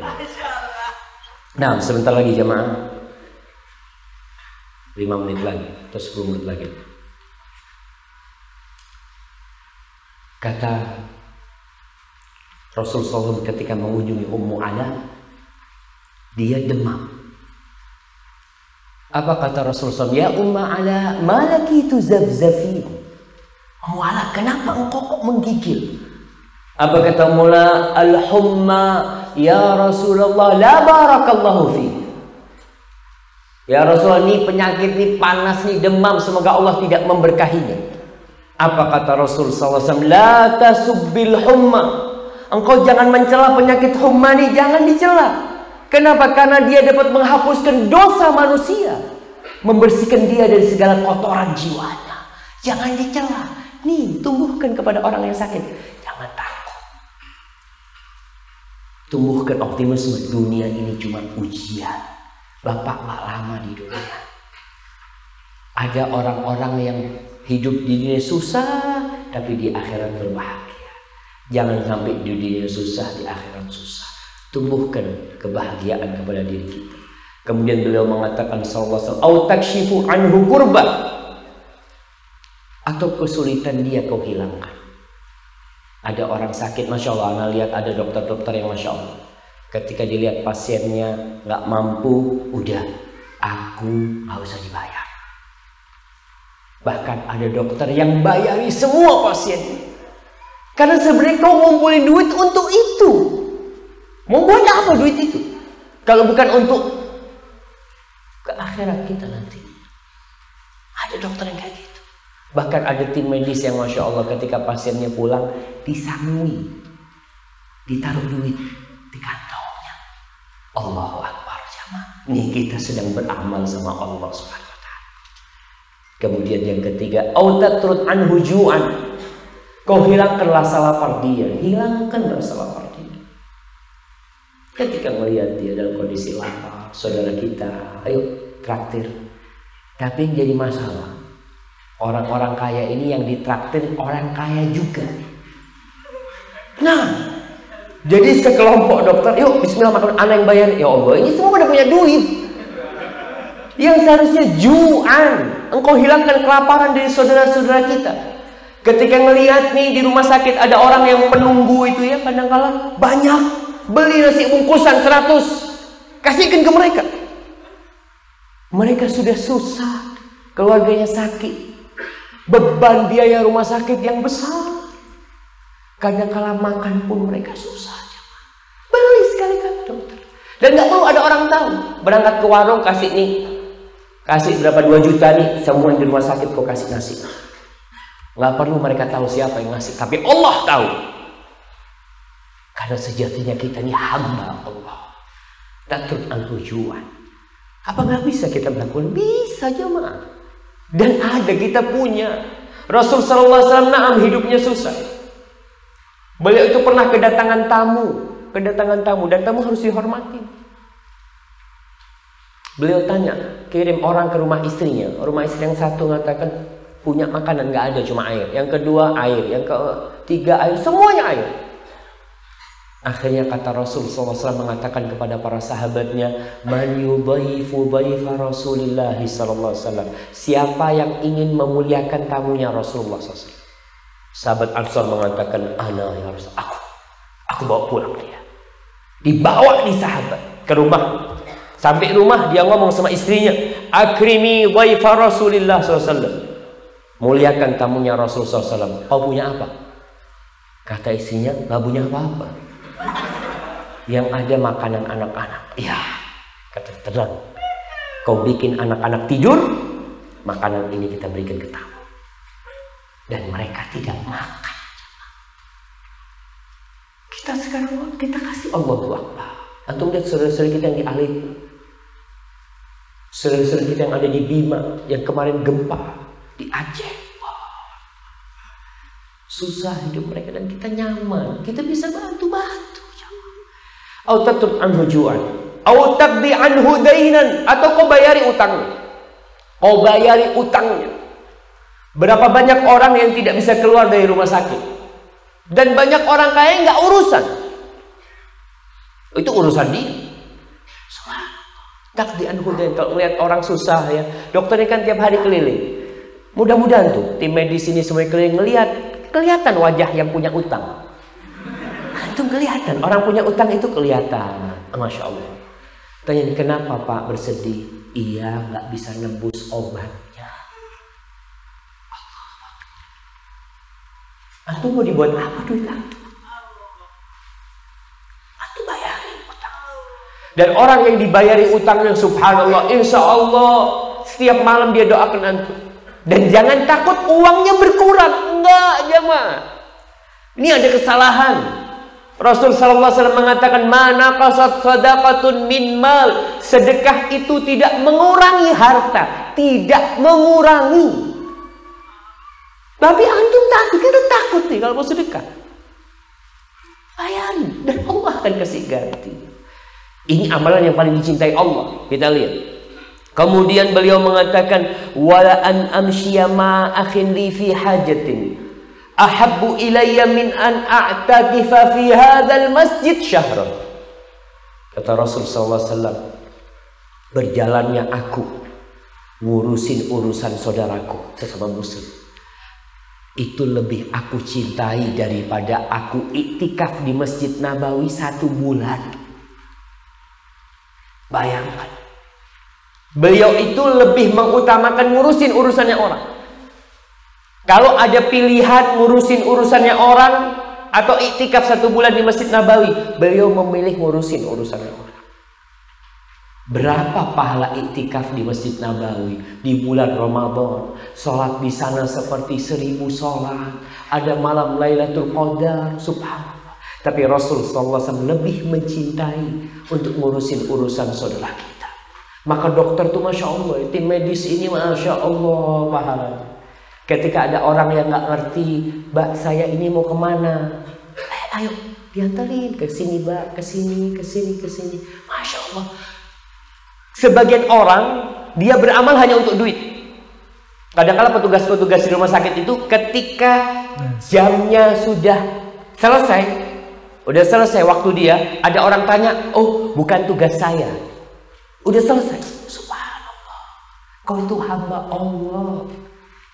Nah, sebentar lagi jemaah. 5 menit lagi atau 10 menit lagi. Kata Rasulullah SAW ketika mengunjungi Ummu Ala, dia demam. Apa kata Rasulullah SAW? Ya Ummu Ala, malaki tuzafzafi. Ummu Ala, kenapa engkau kok menggigil? Apa kata Ummu Ala? Al-humma ya Rasulullah, la barakallahu fi. Ya Rasulullah, ini penyakit, ini panas, ini demam, semoga Allah tidak memberkahinya. Apa kata Rasul SAW? La tasubbil humma. Engkau jangan mencela penyakit humma ini, jangan dicela. Kenapa? Karena dia dapat menghapuskan dosa manusia, membersihkan dia dari segala kotoran jiwanya. Jangan dicela. Nih, tumbuhkan kepada orang yang sakit. Jangan takut. Tumbuhkan optimisme. Dunia ini cuma ujian. Bapak gak lama di dunia. Ada orang-orang yang hidup di dunia susah, tapi di akhirat berbahagia. Jangan sampai di dunia susah, di akhirat susah. Tumbuhkan kebahagiaan kepada diri kita. Kemudian beliau mengatakan sallallahu alaihi wasallam, "Au takshifu anhu kurba." Atau kesulitan dia kau hilangkan. Ada orang sakit, Masya Allah, Anda lihat ada dokter-dokter yang Masya Allah, ketika dilihat pasiennya nggak mampu, udah, aku nggak usah dibayar. Bahkan ada dokter yang bayari semua pasiennya. Karena sebenarnya kau ngumpulin duit untuk itu. Mau buat apa duit itu? Kalau bukan untuk ke akhirat kita nanti. Ada dokter yang kayak gitu. Bahkan ada tim medis yang Masya Allah ketika pasiennya pulang, disangui, ditaruh duit di kantongnya. Allahu Akbar jamaah. Nih kita sedang beramal sama Allah Subhanahu wa ta'ala. Kemudian yang ketiga, au tatrud anhu ju'an. Kau hilangkan rasa lapar dia, hilangkan rasa lapar dia. Ketika melihat dia dalam kondisi lapar, saudara kita, ayo traktir. Tapi yang jadi masalah, orang-orang kaya ini yang ditraktir orang kaya juga. Nah, jadi sekelompok dokter, yuk bismillah makan, anak yang bayar. Ya Allah, ini semua pada punya duit. Yang seharusnya ju'an, engkau hilangkan kelaparan dari saudara-saudara kita. Ketika ngelihat nih di rumah sakit ada orang yang menunggu itu ya, kadang-kala banyak, beli nasi bungkusan 100, kasihkan ke mereka. Mereka sudah susah, keluarganya sakit, beban biaya rumah sakit yang besar. Kadang-kala makan pun mereka susah aja. Beli sekali-kali dokter. Dan nggak perlu ada orang tahu. Berangkat ke warung, kasih nih, kasih berapa 2 juta nih, semua yang di rumah sakit kau kasih nasi. Nggak perlu mereka tahu siapa yang ngasih, tapi Allah tahu. Karena sejatinya kita ini hamba Allah. Tatruk al-hujuan. Apa nggak bisa kita melakukan? Bisa jemaah. Dan ada, kita punya. Rasul sallallahu alaihi wasallam na'am hidupnya susah. Beliau itu pernah kedatangan tamu, dan tamu harus dihormati. Beliau tanya, kirim orang ke rumah istrinya. Rumah istri yang satu mengatakan punya makanan nggak ada, cuma air. Yang kedua air, yang ketiga air, semuanya air. Akhirnya kata Rasul SAW mengatakan kepada para sahabatnya, man yudhaifu dhaifa Rasulillah SAW. Siapa yang ingin memuliakan tamunya Rasulullah SAW? Sahabat Ansar mengatakan, ana ya Rasul, aku bawa pulang dia. Dibawa di sahabat ke rumah. Sampai rumah dia ngomong sama istrinya, akrimi dhaifa Rasulillah SAW. Muliakan tamunya Rasulullah SAW. Kau punya apa? Kata istrinya, gak punya apa-apa. Yang ada makanan anak-anak. Ya, kata terang. Kau bikin anak-anak tidur, makanan ini kita berikan ke tamu. Dan mereka tidak makan. Kita sekarang kita kasih Allahu Akbar. Antum lihat saudara-saudara kita yang di Alif, saudara-saudara kita yang ada di Bima, yang kemarin gempa, di Aceh. Susah hidup mereka dan kita nyaman. Kita bisa bantu-bantu. Au tatruk anhu ju'an, au taqdi anhu dainan, atau kau bayari utangnya. Kau bayari utangnya. Berapa banyak orang yang tidak bisa keluar dari rumah sakit, dan banyak orang kaya nggak urusan. Itu urusan dia. Taqdi anhu dainan. Kalau melihat orang susah ya, dokternya kan tiap hari keliling. Mudah-mudahan tuh tim medis ini semua keliling kelihatan wajah yang punya utang. Itu kelihatan, orang punya utang itu kelihatan. Masya Allah. Tanya, kenapa Pak bersedih? Iya, nggak bisa nebus obatnya. Antum mau dibuat apa duit antum? Antum bayarin utang. Dan orang yang dibayari utangnya, subhanallah, insya Allah setiap malam dia doakan antum. Dan jangan takut uangnya berkurang. Enggak, jemaah. Ini ada kesalahan. Rasul sallallahu alaihi wasallam mengatakan, mana qasat sadaqatun min mal. Sedekah itu tidak mengurangi harta, tidak mengurangi. Tapi antum takut, kita takut nih kalau mau sedekah. Bayarin dan Allah akan kasih ganti. Ini amalan yang paling dicintai Allah. Kita lihat. Kemudian beliau mengatakan, wala an amshiya ma akhin li fi hajatin ahabbu ilayya min an a'takifa fi hadzal masjid syahran. Kata Rasul sallallahu alaihi wasallam, berjalannya aku ngurusin urusan saudaraku sesama muslim, itu lebih aku cintai daripada aku iktikaf di Masjid Nabawi 1 bulan. Bayangkan, beliau itu lebih mengutamakan ngurusin urusannya orang. Kalau ada pilihan ngurusin urusannya orang atau iktikaf 1 bulan di Masjid Nabawi, beliau memilih ngurusin urusannya orang. Berapa pahala iktikaf di Masjid Nabawi di bulan Ramadan? Sholat di sana seperti 1000 sholat. Ada malam Lailatul Qadar, subhanallah. Tapi Rasul SAW lebih mencintai untuk ngurusin urusan saudara kita. Maka dokter tuh Masya Allah, tim medis ini Masya Allah pahalanya. Ketika ada orang yang nggak ngerti, Mbak saya ini mau kemana? Ayo diantarin ke sini Mbak, ke sini, ke sini, ke sini. Masya Allah. Sebagian orang dia beramal hanya untuk duit. Kadang-kadang petugas-petugas di rumah sakit itu ketika jamnya sudah selesai waktu dia, ada orang tanya, oh bukan tugas saya, udah selesai. Subhanallah, kau itu hamba Allah.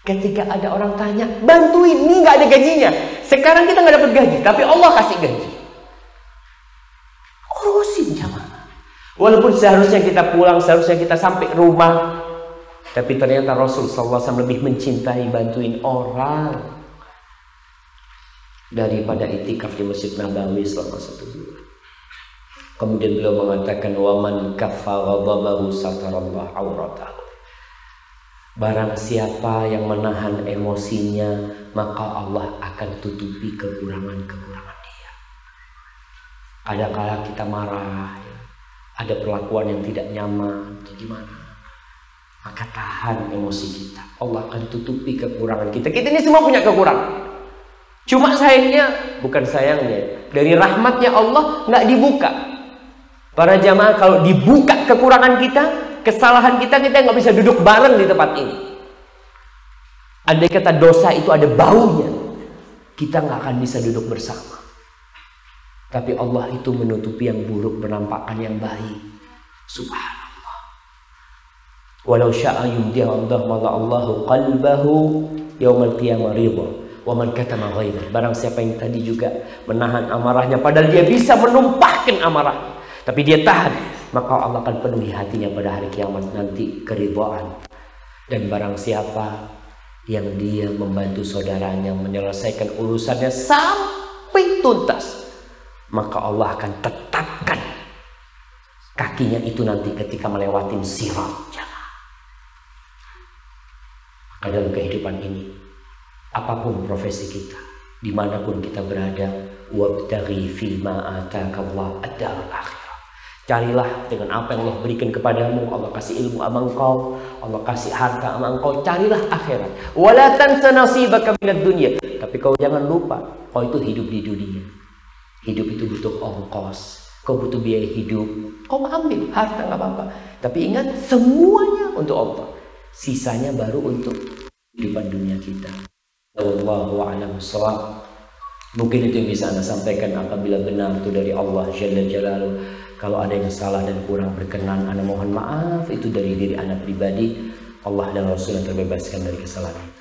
Ketika ada orang tanya, bantuin, ini nggak ada gajinya. Sekarang kita nggak dapat gaji, tapi Allah kasih gaji. Urusin jamaah. Walaupun seharusnya kita pulang, seharusnya kita sampai rumah, tapi ternyata Rasul SAW lebih mencintai bantuin orang daripada iktikaf di Masjid Nabawi selama 1 bulan. Kemudian beliau mengatakan, waman kaffa ghadabahu satarallahu auratahu. Barang siapa yang menahan emosinya, maka Allah akan tutupi kekurangan-kekurangan dia. Kadang-kadang kita marah, ya, ada perlakuan yang tidak nyaman, itu gimana? Maka tahan emosi kita. Allah akan tutupi kekurangan kita. Kita ini semua punya kekurangan. Cuma sayangnya, bukan sayangnya, dari rahmatnya Allah nggak dibuka. Para jamaah, kalau dibuka kekurangan kita, kesalahan kita nggak bisa duduk bareng di tempat ini. Andai kata dosa itu ada baunya, kita nggak akan bisa duduk bersama. Tapi Allah itu menutupi yang buruk, menampakkan yang baik. Subhanallah. Walau sya'a yumdiha Allah mala'allahu qalbahu yaumal qiyamah ridha wa man katama ghaibah. Barang siapa yang tadi juga menahan amarahnya, padahal dia bisa menumpahkan amarahnya, tapi dia tahan, maka Allah akan penuhi hatinya pada hari kiamat nanti keridhaan. Dan barang siapa yang dia membantu saudaranya menyelesaikan urusannya sampai tuntas, maka Allah akan tetapkan kakinya itu nanti ketika melewati sirat. Maka dalam kehidupan ini, apapun profesi kita, dimanapun kita berada, wabtaghi fima atakallah ad-darul akhirah. Carilah dengan apa yang Allah berikan kepadamu. Allah kasih ilmu sama engkau, Allah kasih harta sama engkau, carilah akhirat. Wala tansa nasibaka minad dunya. Tapi kau jangan lupa, kau itu hidup di dunia. Hidup itu butuh ongkos, kau butuh biaya hidup. Kau ambil harta nggak apa-apa, tapi ingat semuanya untuk Allah. Sisanya baru untuk kehidupan dunia kita. Wallahu a'lam bishawab. Mungkin itu yang bisa Anda sampaikan. Apabila benar itu dari Allah Jalla Jalaluhu. Kalau ada yang salah dan kurang berkenan, Anda mohon maaf. Itu dari diri Anda pribadi. Allah dan Rasul yang terbebaskan dari kesalahan.